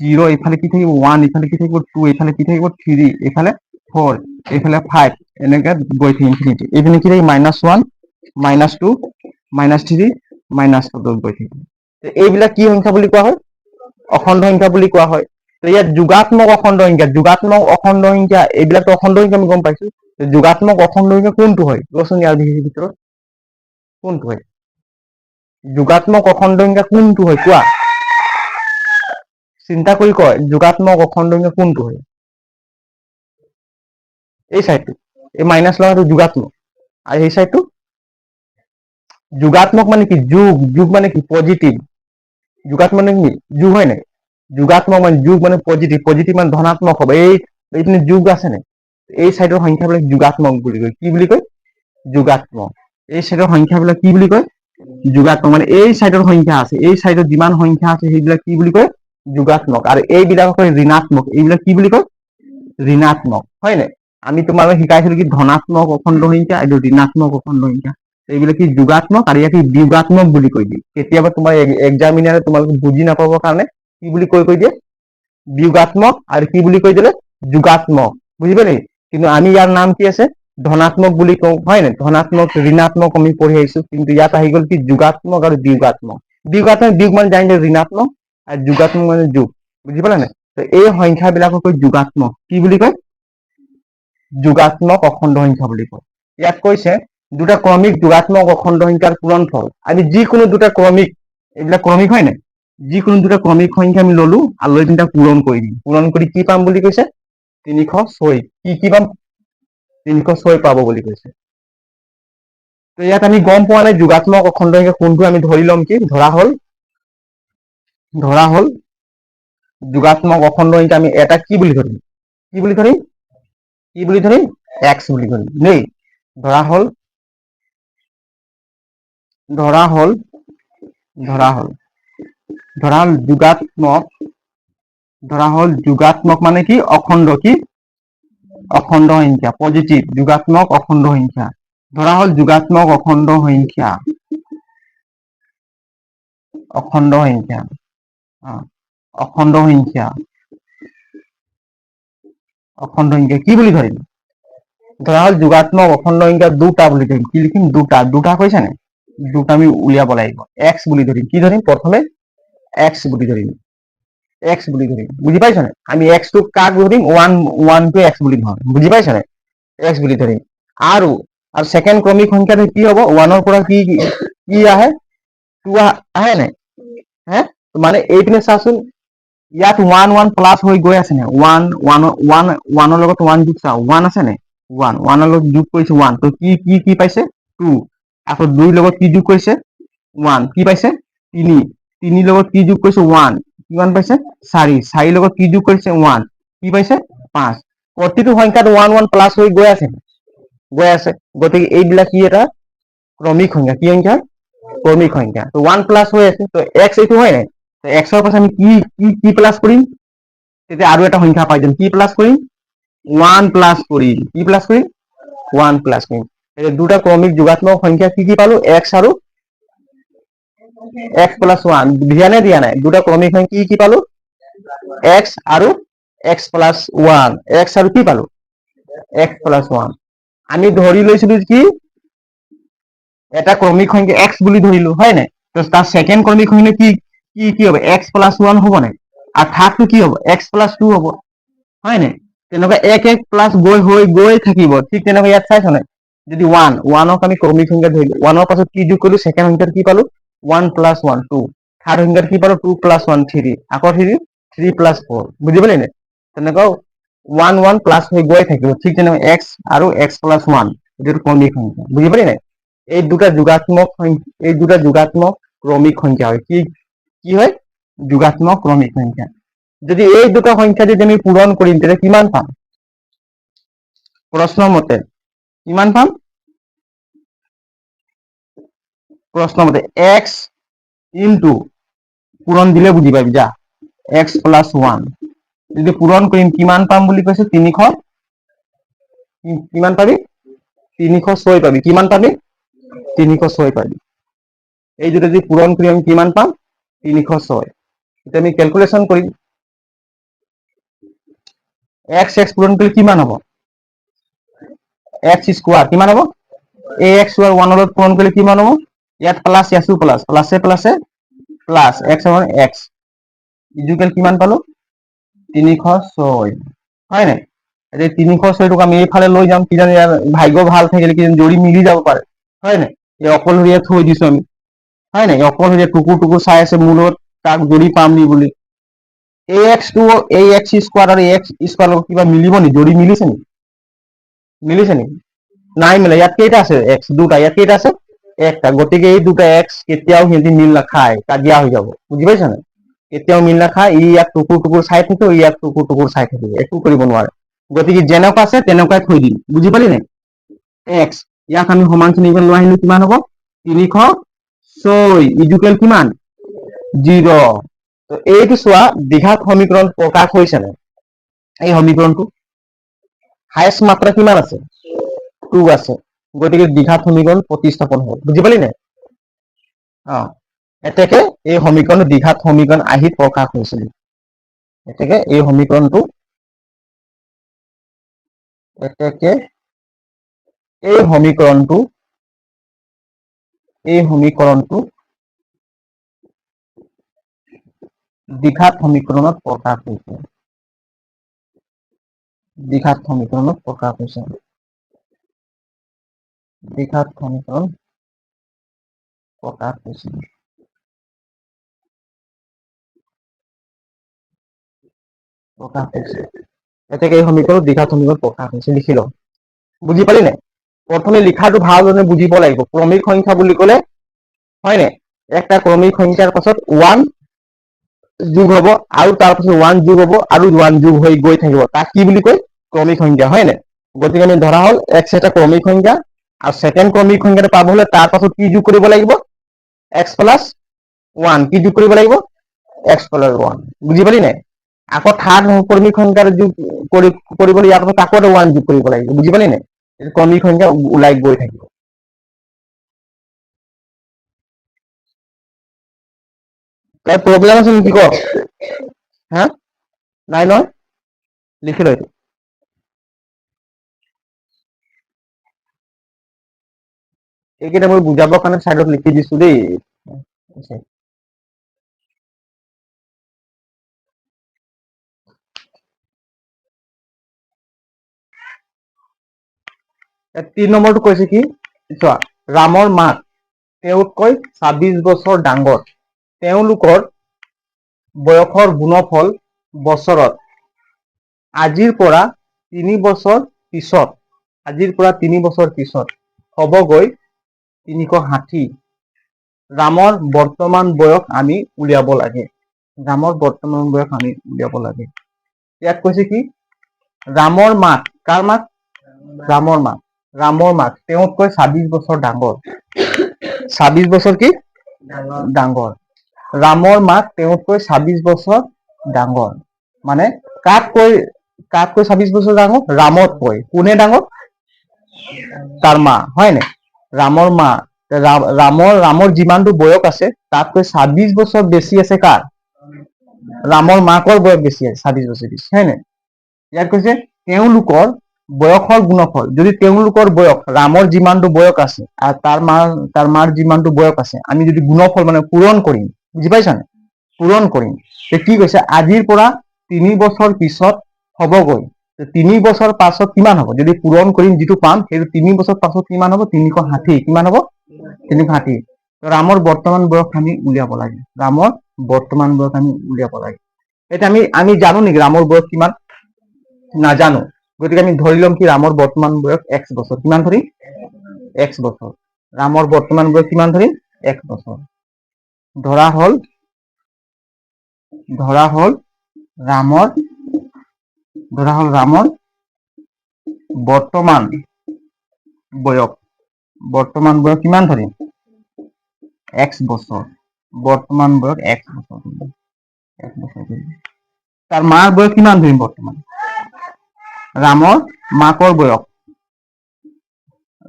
0 এইফালে কি থাকিব 1 এইফালে কি থাকিব 2 এইফালে কি থাকিব 3 এইফালে 4 এইফালে 5 এনেকৈ গৈ থাকিব ইনফিনিটি এইফালে কি থাকিব -1 -2 -3 -4 গৈ থাকিব এইবিলাক কি সংখ্যা বুলি কোৱা হয় অখণ্ড সংখ্যা বুলি কোৱা হয় তো ইয়াত যোগাত্মক অখণ্ড সংখ্যা এইবিলাক তো অখণ্ড সংখ্যা আমি গম পাইছো যোগাত্মক অখণ্ড সংখ্যা কোনটো হয় কোৱাচোন ইয়াৰ ভিতৰত কোনটো হয় যোগাত্মক অখণ্ড সংখ্যা কোনটো হয় কোৱা চিন্তা কৰি কয় যোগাত্মক অখণ্ড সংখ্যা কোনটো হয় এই সাইডটো এই মাইনাস লগাটো যোগাত্মক আর এই সাইডটো যোগাত্মক মানে কি যোগ মানে কি পজিটিভ যোগাত্মক মানে কি যোগ হয় না যোগাত্মক মানে যোগ মানে পজিটিভ মানে ধনাত্মক হবে এইপিনে যোগ আছে না এই সাইডৰ সংখ্যাবিলাক যোগাত্মক বুলি কয় কি বুলি কয় যোগাত্মক এই সাইডৰ সংখ্যাবিলাক কি বুলি কয় যোগাত্মক মানে এই সাইডৰ সংখ্যা আছে এই সাইডত যিমান সংখ্যা আছে সেইবিলাক কি বুলি কয় যোগাত্মক আৰু এইবিলাক কয় ঋণাত্মক এইবিলাক কি বুলি কয় ঋণাত্মক হয় না আমি তোমালোকক শিকাইছিলো কি ধনাত্মক অখণ্ড সংখ্যা আৰু ঋণাত্মক অখণ্ড সংখ্যা এইবিলাক কি যোগাত্মক আৰু ইয়াক বিয়োগাত্মক বুলি কৈ দিয়ে কেতিয়াবা তোমাৰ এক্সামিনাৰে তোমালোকে বুজি নাপাবৰ কাৰণে কি বুলি কৈ দিয়ে বিয়োগাত্মক আৰু কি বুলি কৈ দিলে যোগাত্মক বুজি পালি কিন্তু আমি ইয়াৰ নাম কি আছে ধনাত্মক বুলি কওঁ হয় না ধনাত্মক ঋণাত্মক আমি পঢ়ি আহিছো কিন্তু ইয়াত আহি গ'ল কি যোগাত্মক আৰু বিয়োগাত্মক বিয়োগ মানে জানিলে ঋণাত্মক আৰু যোগাত্মক মানে যোগ বুজি পালা নাই তো এই সংখ্যাবিলাকক কয় যোগাত্মক কি বুলি কয় যোগাত্মক অখণ্ড সংখ্যা বুলি কয় ইয়াত কৈছে দুটা ক্ৰমিক যোগাত্মক অখণ্ড সংখ্যাৰ পূৰণফল আমি যিকোনো দুটা ক্ৰমিক এইবিলাক ক্ৰমিক হয় না যিকোনো দুটা ক্ৰমিক সংখ্যা আমি ললো আৰু লৈ পিনে পূৰণ কৰি দিম পূৰণ কৰি কি পাম বুলি কৈছে 306 কি পাম 306 পাব বুলি কৈছে তো ইয়াত আমি গম পোৱা নাই যোগাত্মক অখণ্ড সংখ্যা কোনটো আমি ধৰি ল'ম কি ধৰা হল যোগাত্মক অখণ্ড সংখ্যা আমি এটা কি বুলি ধৰিম x বুলি ধৰিম দেই ধৰা হল যোগাত্মক মানে কি অখণ্ড সংখ্যা পজিটিভ যোগাত্মক অখণ্ড সংখ্যা ধৰা হল যোগাত্মক অখণ্ড সংখ্যা কি বুলি ধৰিম ধৰা হল যোগাত্মক অখণ্ড সংখ্যা দুটা বুলি ধৰিম কি লিখিম দুটা কৈছে নে দুটা আমি উলিয়াব লাগিব x বুলি ধৰিম কি ধৰিম প্ৰথমে x বুলি ধৰিম বুজি পাইছ নে আমি x টো কাক ধৰিম 1 টো x বুলি ধৰিম বুজি পাইছ নে x বুলি ধৰিম আৰু সেকেন্ড ক্ৰমিক সংখ্যাটো কি হ'ব 1 ৰ পৰা কি আহে 2 আহে নে হে মানে এইপিনে চাচোন ইয়াত 1 1 প্লাস হৈ গৈ আছে নে 1 ৰ লগত 1 যোগ চাও 1 আছে নে 1 ৰ লগত যোগ কৰিছে 1 তো কি পাইছে 2 আকৌ 2 ৰ লগত কি যোগ কৰিছে 1 কি পাইছে 3 লগত কি যোগ কৰিছে 1 কিমান পাইছে 4 4 লগত কি যোগ কৰিছে 1 কি পাইছে 5 প্ৰতিটো সংখ্যাত 1 1 প্লাস হৈ গৈ আছে গতিকে এইবিলাক কি এটা ক্ৰমিক সংখ্যা কি সংখ্যা ক্ৰমিক সংখ্যা তো 1 প্লাস হৈ আছে তো x এইটো হয় নাই তো x ৰ পাছত আমি কি কি কি প্লাস কৰিম তেতিয়া আৰু এটা সংখ্যা পাই যাম কি প্লাস কৰিম 1 প্লাস কৰিম কি প্লাস কৰিম 1 প্লাস কৰিম এই দুটা ক্ৰমিক যোগাত্মক সংখ্যা কি কি পালো x আৰু x plus 1 দিয়া নাই দুটা ক্ৰমিক সংখ্যা কি পালো x আৰু x plus 1 x আৰু কি পালো x plus 1 আমি ধৰি লৈছিলো কি এটা ক্ৰমিক সংখ্যা x বুলি ধৰিলো হয় নাই তো তাৰ সেকেন্ড ক্ৰমিক সংখ্যা কি কি কি হবে x plus 1 হ'ব নাই আৰু থাৰ্ডটো কি হ'ব x plus 2 হ'ব হয় নাই তেনেকুৱা এক এক প্লাস গৈ থাকিব ঠিক তেনেকুৱা ইয়াত চাইছ নাই যদি 1 1ক আমি ক্ৰমিক সংখ্যা ধৰিলো 1ৰ পাছত কি যোগ কৰিলো সেকেন্ড সংখ্যাত কি পালো 1 plus 1 2 থাৰ্ড সংখ্যাত কি পালো 2 plus 1 3 আকৌ 3 plus 4 বুজি পালি নাই তেনেকুৱা 1 1 প্লাস হৈ গৈ থাকিব ঠিক তেনেকুৱা x আৰু x plus 1 এটো ক্ৰমিক সংখ্যা বুজি পালি নাই এই দুটা যোগাত্মক ক্ৰমিক সংখ্যা হয় কি কি হয় যোগাত্মক ক্ৰমিক সংখ্যা যদি এই দুটা সংখ্যা যদি আমি পূৰণ কৰিম তেতিয়া কিমান পাম প্ৰশ্ন মতে কিমান পাম প্ৰশ্ন মতে x ইনটু পূৰণ দিলে বুজি পাবি যা x plus 1 যদি পূৰণ কৰিম কিমান পাম বুলি কৈছে 300 কিমান পাবি 306 পাবি কিমান পাবি 306 পাবি এই দুটা যদি পূৰণ কৰি আমি কিমান পাম 306 এটা আমি ক্যালকুলেশন কৰিম x x পূৰণ কৰিলে কিমান হ'ব x স্কয়াৰ কিমান হ'ব ax স্কয়াৰ 1 লগত পূৰণ কৰিলে কিমান হ'ব ইয়াত প্লাস ইয়াতো প্লাস প্লাসে প্লাসে প্লাস x সমান x ইকুয়াল কিমান পালো 306 হয় নাই এই 306 টকা আমি এইফালে লৈ যাম কিজানি ভাগ্য ভাল থাকিলে কিজানি জৰি মিলি যাব পাৰে হয় নাই এই অকলহৰীয়া থৈ দিছো আমি হয় নাই অকলহৰীয়া টুকুৰ টুকুৰ চাই আছে মূলত তাক জৰি পাম নি বুলি ax টো ax স্কয়াৰ আৰু ax স্কয়াৰ কিবা মিলিব নি জৰি মিলিছে নি নাই মিলে ইয়াত কেইটা আছে x দুটা ইয়াত কেইটা আছে একটা গতিকে এই দুটা x কেতিয়াও হিন্দি মিল নাখায় কাজিয়া হৈ যাব বুজি পাইছ না কেতিয়াও মিল নাখায় ই ইয়াক টুকুৰ টুকুৰ চাই থাকিব ই ইয়াক টুকুৰ টুকুৰ চাই থাকিব একো কৰিব নোৱাৰে গতিকে যেনেকুৱা আছে তেনেকুৱাই থৈ দিম বুজি পালি নাই x ইয়াক আমি সমান চিহ্ন লৈ আহিলো কিমান হ'ব 306 ইকুয়াল কিমান 0 তো এইটো চোৱা দ্বিঘাত সমীকৰণ প্ৰকাশ হৈছে না এই সমীকৰণটো হাইয়েস্ট মাত্ৰা কিমান আছে 2 আছে গতিকে দ্বিঘাত সমীকৰণ প্ৰতিস্থাপন হ'ব বুজি পালি নাই এতেকে এই সমীকৰণ দ্বিঘাত সমীকৰণ আহি প্ৰকাশ হৈছিল এতেকে এই সমীকৰণটো দ্বিঘাত সমীকৰণত প্ৰকাশ হৈছে দ্বিঘাত সমীকৰণত প্ৰকাশ হৈছে দ্বিঘাত সমীকৰণ প্ৰকাশ হৈছে এতেকে এই সমীকৰণ দ্বিঘাত সমীকৰণ প্ৰকাশ হৈছে লিখি লও বুজি পালি নাই প্ৰথমে লিখাটো ভালদৰে বুজিব লাগিব ক্ৰমিক সংখ্যা বুলি ক'লে হয় নাই একটা ক্ৰমিক সংখ্যাৰ পাছত 1 যোগ হ'ব আৰু তাৰ পাছত 1 যোগ হ'ব আৰু 1 যোগ হৈ গৈ থাকিব তাক কি বুলি কয় ক্ৰমিক সংখ্যা হয় নাই গতিকে আমি ধৰা হল x এটা ক্ৰমিক সংখ্যা আৰু সেকেন্ড ক্ৰমিক সংখ্যাটো পাব হলে তাৰ পাছত কি যোগ কৰিব লাগিব x plus 1 কি যোগ কৰিব লাগিব x plus 1 বুজি পালি নাই আকৌ থাৰ্ড ক্ৰমিক সংখ্যাৰ যোগ কৰিবলৈ ইয়াৰ পাছত আকৌ 1 যোগ কৰিব লাগিব বুজি পালি নাই ক্ৰমিক সংখ্যা ওলাই গৈ থাকিব তাই প্ৰব্লেম আছে নেকি ক হা নাই নহয় লিখি ল এইকেইটা মই বুজাবৰ কাৰণে সাইডত লিখি দিছো দেই তিন নম্বৰটো কৈছে কি চোৱা ৰামৰ মাক তেওঁতকৈ 26 বছৰ ডাঙৰ তেওঁলোকৰ বয়সৰ গুণফল বছৰত আজিৰ পৰা 3 বছৰ পিছত হ'বগৈ 360 ৰামৰ বৰ্তমান বয়স আমি উলিয়াব লাগে ৰামৰ বৰ্তমান বয়স আমি উলিয়াব লাগে। ইয়াত কৈছে কি ৰামৰ মাক, কাৰ মাক? ৰামৰ মাক। ৰামৰ মাক তেওঁতকৈ 26 বছৰ ডাঙৰ। 26 বছৰ কি ডাঙৰ। ৰামৰ মাক তেওঁতকৈ 26 বছৰ ডাঙৰ। মানে কাতকৈ 26 বছৰ ডাঙৰ? ৰামতকৈ। কোনে ডাঙৰ? তাৰ মা, হয় নাই? ৰামৰ মা। ৰামৰ যিমানটো বয়স আছে তাতকৈ 26 বছৰ বেছি আছে কাৰ? ৰামৰ মাকৰ বয়স বেছি আছে, 26 বছৰ বেছি, হয় নাই? ইয়াত কৈছে তেওঁলোকৰ বয়সৰ গুণফল। যদি তেওঁলোকৰ বয়স, ৰামৰ যিমানটো বয়স আছে আৰু তাৰ মাৰ যিমানটো বয়স আছে, আমি যদি গুণফল মানে পূৰণ কৰিম, বুজি পাইছা নে? পূৰণ কৰিম, কি কৈছে আজিৰ পৰা 3 বছৰ পিছত হ'বগৈ। 3 বছৰ পাছত কিমান হ'ব? যদি পূৰণ কৰিম যিটো পাম সেইটো 3 বছৰ পাছত কিমান হ'ব? 360। কিমান হ'ব? 360। ৰামৰ বৰ্তমান বয়স আমি উলিয়াব লাগে। ৰামৰ বৰ্তমান বয়স আমি উলিয়াব লাগে। এতিয়া আমি জানো নেকি ৰামৰ বয়স কিমান? নাজানো। গতিকে আমি ধৰি ল'ম কি ৰামৰ বৰ্তমান বয়স x বছৰ। কিমান ধৰিম? x বছৰ। ৰামৰ বৰ্তমান বয়স কিমান ধৰিম? x বছৰ। ধৰা হ'ল ৰামৰ বৰ্তমান বয়স কিমান ধৰিম? x বছৰ। বৰ্তমান বয়স x বছৰ। তাৰ মাৰ বয়স কিমান ধৰিম বৰ্তমান? ৰামৰ মাকৰ বয়স।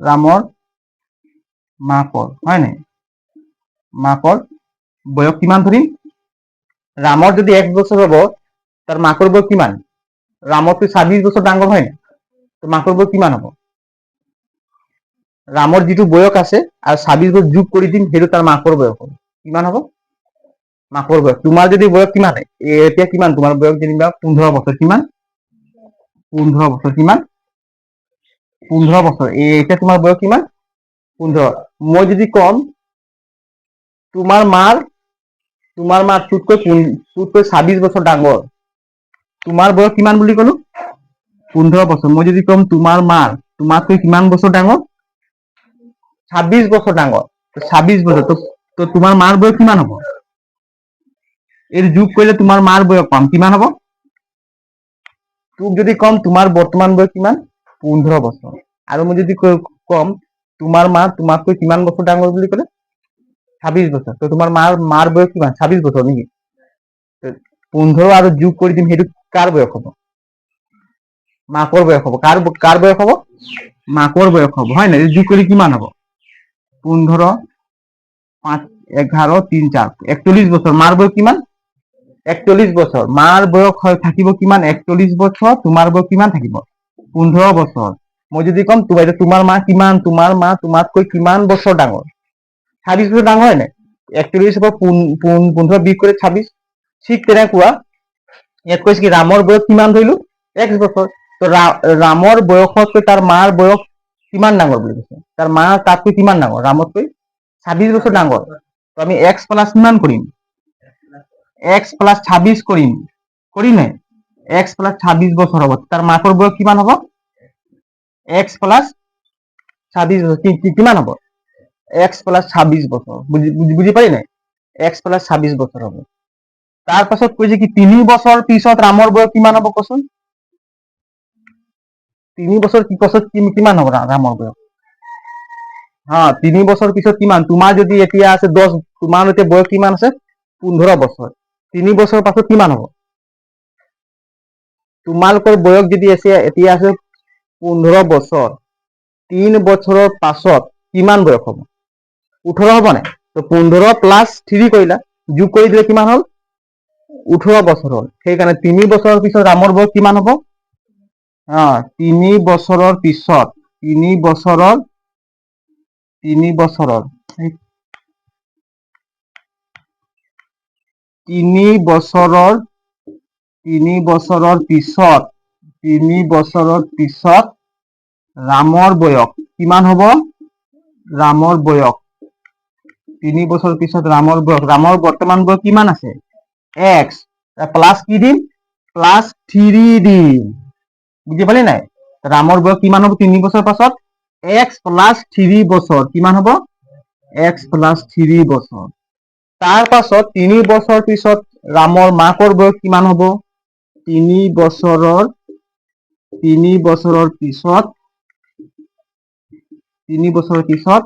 ৰামৰ মাকৰ, হয় নাই? মাকৰ বয়স কিমান ধৰিম? ৰামৰ যদি 1 বছৰ হ'ব, তাৰ মাকৰ বয়স কিমান? ৰামতকৈ 26 বছৰ ডাঙৰ, হয় নাই? তো মাকৰ বয়স কিমান হ'ব? ৰামৰ যিটো বয়স আছে আৰু 26 বছৰ যোগ কৰি দিম, সেইটো তাৰ মাকৰ বয়স হ'ব। কিমান হ'ব? মাকৰ বয়স। তোমাৰ যদি বয়স কিমান? এতিয়া কিমান? তোমাৰ বয়স যেনিবা 15 বছৰ। কিমান? 15 বছৰ। কিমান? 15 বছৰ। এতিয়া তোমাৰ বয়স কিমান? 15। মই যদি কম তোমাৰ মাৰ তোতকৈ 26 বছৰ ডাঙৰ, তোমাৰ বয়স কিমান বুলি ক'লো? 15 বছৰ। মই যদি কম তোমাৰ মাৰ তোমাতকৈ কিমান বছৰ ডাঙৰ? 26 বছৰ ডাঙৰ। 26 বছৰ। তো তোমাৰ মাৰ বয়স কিমান হ'ব? এই যোগ কৰিলে তোমাৰ মাৰ বয়স পাম। কিমান হ'ব? তোক যদি কম তোমাৰ বৰ্তমান বয়স কিমান? 15 বছৰ। আৰু মই যদি কম তোমাৰ মা তোমাতকৈ কিমান বছৰ ডাঙৰ বুলি ক'লে? 26 বছৰ। তো তোমাৰ মাৰ বয়স কিমান? 26 বছৰ নেকি? 15 আৰু যোগ কৰি দিম, সেইটো কাৰ বয়স হ'ব? মাকৰ বয়স হ'ব। কাৰ বয়স হ'ব? মাকৰ বয়স হ'ব, হয় নাই? যোগ কৰি কিমান হ'ব? 15, 5, 11, 3, 4, 41 বছৰ। মাৰ বয়স কিমান? 41 বছৰ। মাৰ বয়স থাকিব কিমান? 41 বছৰ। তোমাৰ বয়স কিমান থাকিব? 15 বছৰ। মই যদি কম তোমাৰ মা কিমান? তোমাৰ মা তোমাতকৈ কিমান বছৰ ডাঙৰ? 26 বছৰ ডাঙৰ, হয় নাই? 41 পৰা 15 বিয়োগ কৰি 26। ঠিক তেনেকুৱা ইয়াত কৈছে কি ৰামৰ বয়স কিমান ধৰিলো? x বছৰ। তো ৰামৰ বয়সতকৈ তাৰ মাৰ বয়স কিমান ডাঙৰ বুলি কৈছে? তাৰ মা তাতকৈ কিমান ডাঙৰ? ৰামতকৈ 26 বছৰ ডাঙৰ। তো আমি x প্লাছ কিমান কৰিম? x প্লাছ 26 কৰিম। কৰিম নাই? x প্লাছ 26 বছৰ হ'ব। তাৰ মাকৰ বয়স কিমান হ'ব? x প্লাছ 26 বছৰ। কিমান হ'ব? x প্লাছ 26 বছৰ। বুজি পালি নাই? x প্লাছ 26 বছৰ হ'ব। তাৰ পাছত কৈছে কি 3 বছৰ পিছত ৰামৰ বয়স কিমান হ'ব কচোন? 3 বছৰ পিছত কিমান হ'ব ৰামৰ বয়স? 3 বছৰ পিছত কিমান? তোমাৰ যদি এতিয়া আছে 10, তোমাৰ এতিয়া বয়স কিমান আছে? 15 বছৰ। 3 বছৰ পাছত কিমান হ'ব? তোমালোকৰ বয়স যদি এতিয়া আছে 15 বছৰ, 3 বছৰৰ পাছত কিমান বয়স হ'ব? 18 হ'ব নাই? তো 15 প্লাছ 3 কৰিলা, যোগ কৰি দিলে কিমান হ'ল? 18 বছৰ হ'ল। সেইকাৰণে 3 বছৰৰ পিছত ৰামৰ বয়স কিমান হ'ব? 3 বছৰৰ পিছত 3 বছৰৰ 3 বছৰৰ 3 বছৰৰ 3 বছৰৰ পিছত 3 বছৰৰ পিছত ৰামৰ বয়স কিমান হ'ব? ৰামৰ বয়স 3 বছৰ পিছত ৰামৰ বয়স, ৰামৰ বৰ্তমান বয়স কিমান আছে? x প্লাছ কি দিম? প্লাছ 3 দিম। বুজি পালি নাই? ৰামৰ বয়স কিমান হ'ব 3 বছৰ পাছত? x প্লাছ 3 বছৰ। কিমান হ'ব? x প্লাছ 3 বছৰ। তাৰ পাছত 3 বছৰ পিছত ৰামৰ মাকৰ বয়স কিমান হ'ব? 3 বছৰৰ পিছত 3 বছৰৰ পিছত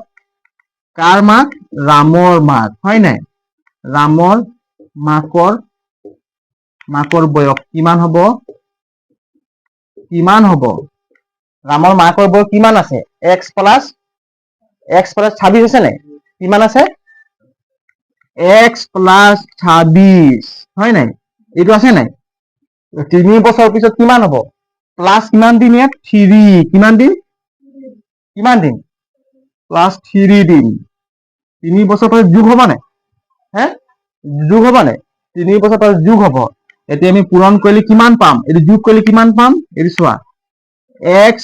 কাৰ মাক? ৰামৰ মাক, হয় নাই? ৰামৰ মাকৰ বয়স কিমান হ'ব? ৰামৰ মাকৰ বয়স কিমান আছে? x প্লাছ 26 আছে নাই? কিমান আছে? x প্লাছ 26, হয় নাই? এইটো আছে নাই? 3 বছৰ পিছত কিমান হ'ব? প্লাছ কিমান দিন ইয়াত? 3, কিমান দিন? প্লাছ 3 দিন। 3 বছৰ পিছত যোগ হ'ব নাই? যোগ হ'ব নাই? 3 বছৰ পিছত যোগ হ'ব। এতিয়া আমি পূৰণ কৰিলে কিমান পাম? এইটো যোগ কৰিলে কিমান পাম? এইটো চোৱা, x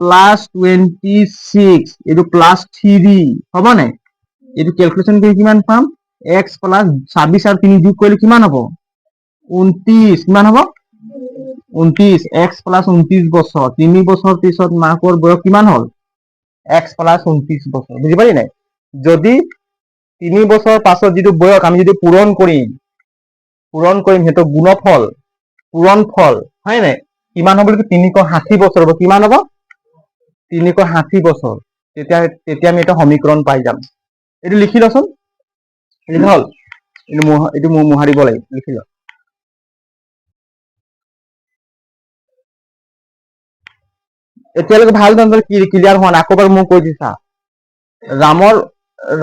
প্লাছ 26, এইটো প্লাছ 3, হ'ব নাই? এইটো কেলকুলেশ্যন কৰি কিমান পাম? x প্লাছ 26 আৰু 3 যোগ কৰিলে কিমান হ'ব? 29, কিমান হ'ব? 29, x প্লাছ 29 বছৰ। 3 বছৰ পিছত মাকৰ বয়স কিমান হ'ল? x প্লাছ 29 বছৰ। বুজি পালি নাই? যদি 3 বছৰ পাছত যিটো বয়স আমি যদি পূৰণ কৰিম সেইটো পূৰণফল, হয় নাই? কিমান হ'ব? 360 বছৰ হ'ব। কিমান হ'ব? 360 বছৰ। তেতিয়া আমি এটা সমীকৰণ পাই যাম। এইটো লিখি লচোন। লিখা হ'ল? এইটো মোহাৰিব লাগিব। লিখি ল। এতিয়ালৈকে ভাল ক্লিয়াৰ হোৱা নাই। আকৌ এবাৰ মই কৈ দিছা।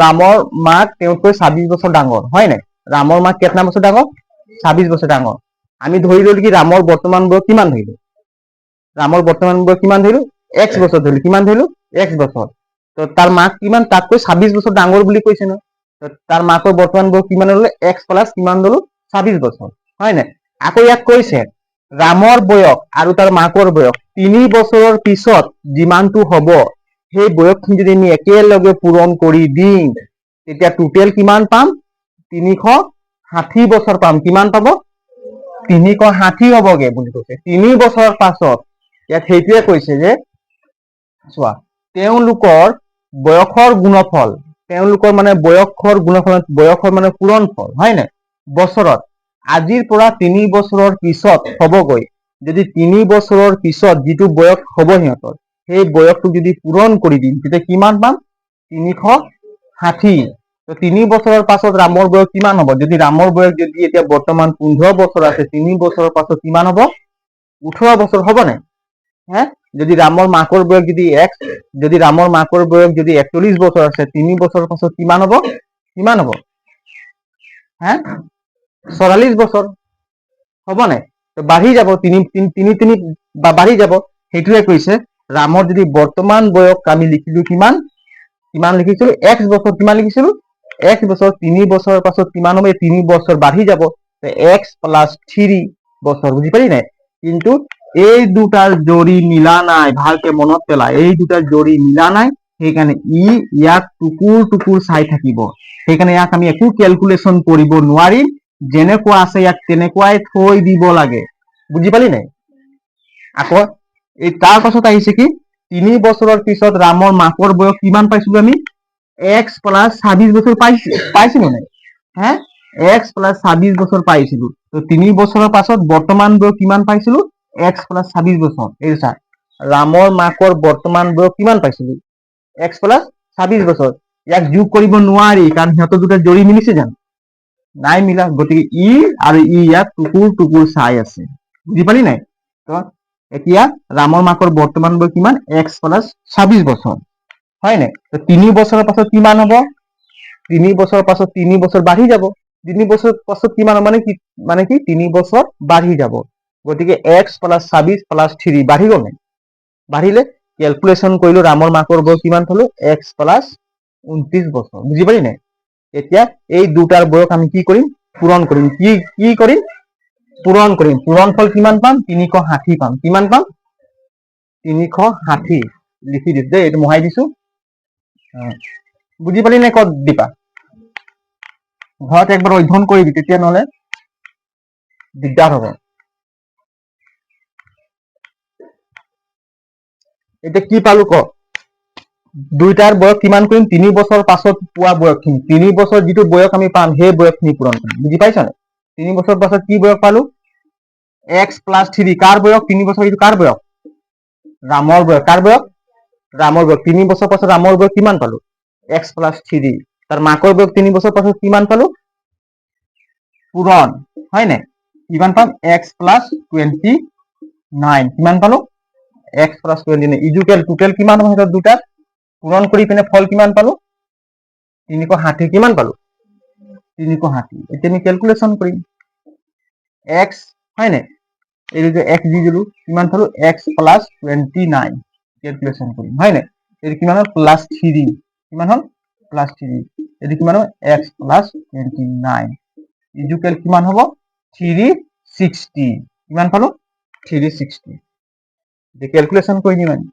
ৰামৰ মাক তেওঁতকৈ 26 বছৰ ডাঙৰ, হয় নাই? ৰামৰ মাক কেইটা বছৰ ডাঙৰ? 26 বছৰ ডাঙৰ। আমি ধৰি ললো কি ৰামৰ বৰ্তমান বয়স কিমান ধৰিলো? x বছৰ ধৰিলো। কিমান ধৰিলো? x বছৰ। তো তাৰ মাক কিমান? তাতকৈ 26 বছৰ ডাঙৰ বুলি কৈছে ন? তাৰ মাকৰ বৰ্তমান বয়স কিমান হলো? x প্লাছ কিমান ধৰো? 26 বছৰ, হয় নাই? আকৌ ইয়াক কৈছে ৰামৰ বয়স আৰু তাৰ মাকৰ বয়স 3 বছৰৰ পিছত যিমানটো হ'ব, সেই বয়সখিনি যদি আমি একেলগে পূৰণ কৰি দিম, তেতিয়া টোটেল কিমান পাম? 360 বছৰ পাম। কিমান পাব? 360 হ'বগে বুলি কৈছে। 3 বছৰৰ পাছত ইয়াত সেইটোৱে কৈছে যে চোৱা, তেওঁলোকৰ বয়সৰ গুণফল, তেওঁলোকৰ মানে বয়সৰ মানে পূৰণফল, হয় নাই? বছৰত আজিৰ পৰা 3 বছৰৰ পিছত হ'বগৈ। যদি 3 বছৰৰ পিছত যিটো বয়স হ'ব সিহঁতৰ, সেই বয়সটো যদি পূৰণ কৰি দিম, তেতিয়া কিমান পাম? 360। 3 বছৰৰ পাছত ৰামৰ বয়স কিমান হ'ব? যদি ৰামৰ বয়স যদি এতিয়া বৰ্তমান 15 বছৰ আছে, 3 বছৰৰ পাছত কিমান হ'ব? 18 বছৰ, হ'ব নাই? যদি ৰামৰ মাকৰ বয়স যদি 41 বছৰ আছে, 3 বছৰৰ পাছত কিমান হ'ব? 44 বছৰ, হ'ব নাই? বাঢ়ি যাব, তিনি বাঢ়ি যাব। সেইটোৱে কৈছে ৰামৰ যদি বৰ্তমান বয়স আমি লিখিলো কিমান লিখিছিলো? x বছৰ। কিমান লিখিছিলো? x বছৰ। 3 বছৰৰ পাছত কিমান হ'ব? 3 বছৰ বাঢ়ি যাব, x প্লাছ 3 বছৰ। বুজি পালি নাই? কিন্তু এই দুটাৰ জৰি মিলা নাই। ভালকে মনত পেলা, এই দুটাৰ জৰি মিলা নাই। সেইকাৰণে ইয়াক টুকুৰ চাই থাকিব। সেইকাৰণে ইয়াক আমি একো কেলকুলেশ্যন কৰিব নোৱাৰিম। যেনেকুৱা আছে ইয়াক তেনেকুৱাই থৈ দিব লাগে। বুজি পালি নাই? আকৌ এই তাৰ পাছত আহিছে কি? 3 বছৰৰ পিছত ৰামৰ মাকৰ বয়স কিমান পাইছিলো আমি? x প্লাছ 26 বছৰ পাইছিলো নাই? x প্লাছ 26 বছৰ পাইছিলো। তো 3 বছৰৰ পাছত বৰ্তমান বয়স কিমান পাইছিলো? x প্লাছ 26 বছৰ। এই চা, ৰামৰ মাকৰ বৰ্তমান বয়স কিমান পাইছিলো? x প্লাছ 26 বছৰ। ইয়াক যোগ কৰিব নোৱাৰি, কাৰণ সিহঁতৰ দুটা জৰি মিলিছে জানো? নাই মিলা। গতিকে আৰু ইয়াক টুকুৰ চাই আছে। বুজি পালি নাই? তো এতিয়া ৰামৰ মাকৰ বৰ্তমান বয়স কিমান? x প্লাছ 26 বছৰ, হয় নাই? তো 3 বছৰৰ পাছত কিমান হ'ব? 3 বছৰৰ পাছত 3 বছৰ বাঢ়ি যাব। 3 বছৰ পাছত কিমান মানে কি 3 বছৰ বাঢ়ি যাব। গতিকে x প্লাছ 26 প্লাছ 3 বাঢ়ি গ'ল নাই? বাঢ়িলে। কেলকুলেশ্যন কৰিলো, ৰামৰ মাকৰ বয়স কিমান থলো? x প্লাছ 29 বছৰ। বুজি পালি নাই? এতিয়া এই দুটাৰ বয়স আমি কি কৰিম? পূৰণ কৰিম। কি কৰিম? পূৰণ কৰিম। পূৰণফল কিমান পাম? 360 পাম। কিমান পাম? 360 লিখি দিছো দেই, এইটো মোহাই দিছো। বুজি পালি নাই? ক'ত দিবা? ঘৰত একবাৰ অধ্যয়ন কৰিবি, তেতিয়া নহলে দিগদাৰ হ'ব। এতিয়া কি পালো ক? দুইটাৰ বয়স কিমান কৰিম? 3 বছৰ পাছত পোৱা বয়সখিনি। 3 বছৰ যিটো বয়স আমি পাম, সেই বয়সখিনি পূৰণ কৰিম। বুজি পাইছা নাই? 3 বছৰ পাছত কি বয়স পালো x + 3 কাৰ বয়স 3 বছৰ এইটো কাৰ বয়স ৰামৰ বয়স কাৰ বয়স ৰামৰ বয়স 3 বছৰ পাছত ৰামৰ বয়স কিমান পালো x + 3 তাৰ মাকৰ বয়স 3 বছৰ পাছত কিমান পালো পূৰণ হয় নাই কিমান পাম x + 29 কিমান পালো x + 29 ইজুকেল টোটাল কিমান হয় দুটা পূৰণ কৰি পিনে ফল কিমান পালো 360 কিমান পালো 360 এতিয়া আমি ক্যালকুলেশন কৰিম x হয় নাই এই যে x দি দিলো কিমান পালো x + 29 ক্যালকুলেশন কৰিম হয় নাই এই কিমান হল +3 কিমান হল +3 এই কিমান হল x + 29 ইজুকেল কিমান হ'ব 360 কিমান পালো 360 এই ক্যালকুলেশন কৰি দিম আমি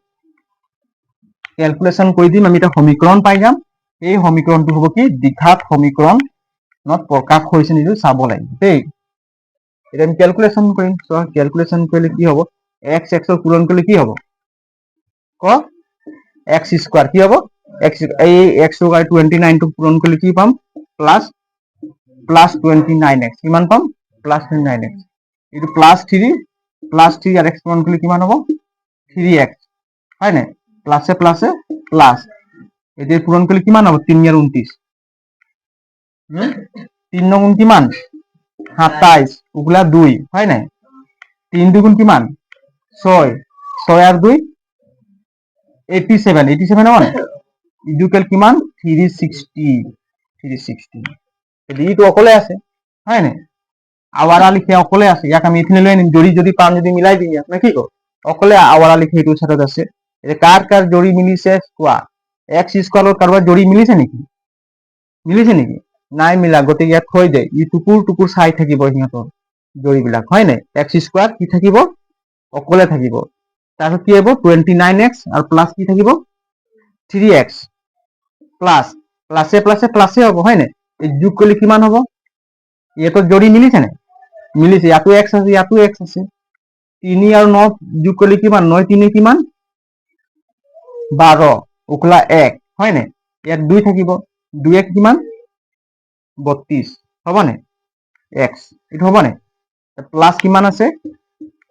ক্যালকুলেশন কৰি দিম আমি এটা সমীকৰণ পাই যাম এই সমীকৰণটো হ'ব কি দ্বিঘাত সমীকৰণত প্ৰকাশ হৈছে নিটো চাব লাগিব দেই এটা আমি ক্যালকুলেশন কৰিম সো ক্যালকুলেশন কৰিলে কি হ'ব x x ৰ পূৰণ কৰিলে কি হ'ব ক x² কি হ'ব x এই x ৰ 29 টো পূৰণ কৰিলে কি পাম +29x কিমান পাম +29x এইটো +3 আর x পূরণ করলে কিমান হবে 3x হয় না প্লাসে প্লাসে প্লাস এদের পূরণ করলে কিমান হবে 3 আর 29 3 গুণ কিমান 27 ওগুলা 2 হয় না 3 দুগুণ কিমান 6 6 আর 2 87 হবে না ইকুয়াল কিমান 360 এইটো অকলে আছে হয় না আওয়ারা লিখে অকলে আছে ইয়াক আমি এখানে লৈ নিম জড়ি যদি পাম যদি মিলাই দিই আপনি কি কো অকলে আওয়ারা লিখে এইটো সাথে আছে এটা কার কার জড়ি মিলিছে কোয়া x স্কয়াৰৰ কারবার জড়ি মিলিছে নেকি নাই মিলা গতে ইয়াত থৈ দে ই টুকুৰ টুকুৰ চাই থাকিব হিহঁতৰ জড়ি বিলাক হয় নাই x স্কয়াৰ কি থাকিব অকলে থাকিব তাৰপিছত কি হ'ব 29x আৰু প্লাস কি থাকিব 3x প্লাস প্লাসে প্লাসে প্লাসে হ'ব হয় নাই এই যোগ কৰিলে কিমান হ'ব ইয়াতো জড়ি মিলিছে না মিলিছে ইয়াতো x আছে ইয়াতো x আছে 3 আর 9 যোগ করলে কিমান 9 3 কিমান 12 ওকলা 1 হয় না ইয়াত 2 থাকিব 2 1 কিমান 32 হ'ব না x এটা হ'ব না প্লাস কিমান আছে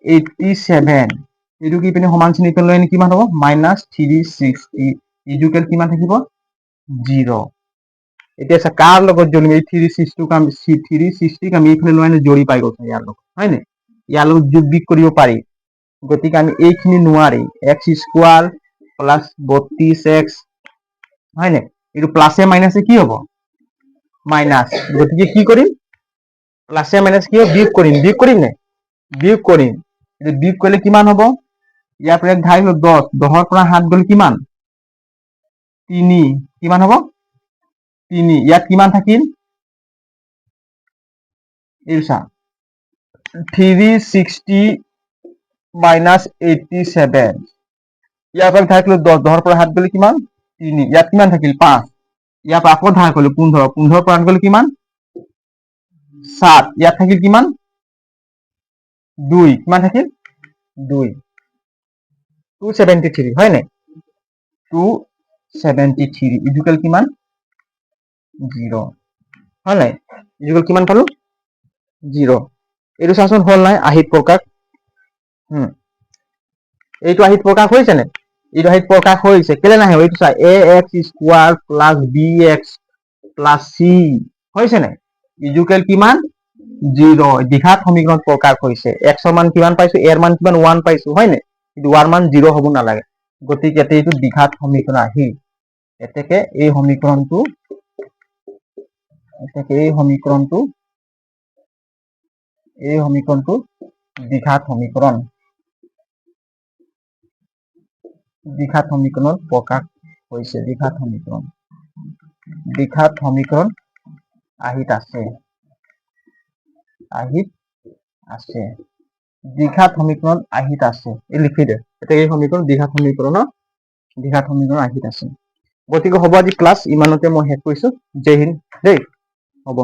87 এটো কি পিনে সমান চিহ্ন লৈ আনি কিমান হ'ব -360 ইকুয়াল কিমান থাকিব 0 এতিয়া কাৰ লগত জড়ি এই 360 কাম 360 কাম এইখানে লৈ আনি জড়ি পাই গৈছে ইয়াৰ লগত হয় না ইয়াৰ লগত যোগ বিয়োগ কৰিব পাৰি গতিকে আমি এইখিনি নোৱাৰি x² প্লাস 32x হয় না এটো প্লাসে মাইনাসে কি হ'ব মাইনাস গতিকে কি কৰিম প্লাসে মাইনাস কি বিয়োগ কৰিম না বিয়োগ কৰিম এটো বিয়োগ কৰিলে কিমান হ'ব ইয়াৰ পৰা ঘাই হল 10 10 ৰ পৰা 7 গ'ল কিমান 3 কিমান হ'ব 3 ইয়াত কিমান থাকিল ইলসা 360 minus 87 ইয়াৰ পৰা ঘাই হল 10 10 ৰ পৰা 7 গ'ল কিমান 3 ইয়াত কিমান থাকিল 5 ইয়াৰ পৰা আকৌ ঘাই হল 15 15 পৰা 8 গ'ল কিমান 7 ইয়াত থাকিল কিমান 2 কিমান থাকিল 2 273 হয় নাই 273 ইকুয়াল কিমান 0 হয় নাই ইকুয়াল কিমান পালো 0 এইটো চাচোন হল নাই আহিত প্ৰকাশ এইটো আহিত প্ৰকাশ হৈছে নে এইটো আহিত প্ৰকাশ হৈছে কেলে নাহে এইটো চা ax² + bx + c হৈছে নে ইকুয়াল কিমান 0 দ্বিঘাত সমীকৰণ প্ৰকাশ হৈছে x ৰ মান কিমান পাইছো a ৰ মান কিমান 1 পাইছো হয় নে কিন্তু y ৰ মান 0 হ'ব নালাগে গতিকে এইটো দ্বিঘাত সমীকৰণ আহিল এতেকে এই সমীকৰণটো দ্বিঘাত সমীকৰণত প্ৰকাশ হৈছে দ্বিঘাত সমীকৰণ আহিত আছে দ্বিঘাত সমীকৰণ আহিত আছে এই লিখি দে এটা এই সমীকৰণ দ্বিঘাত সমীকৰণ আহিত আছে গতিকে হ'ব আজি ক্লাস ইমানতে মই শেষ কৰিছো জয় হিন্দ দেই হ'ব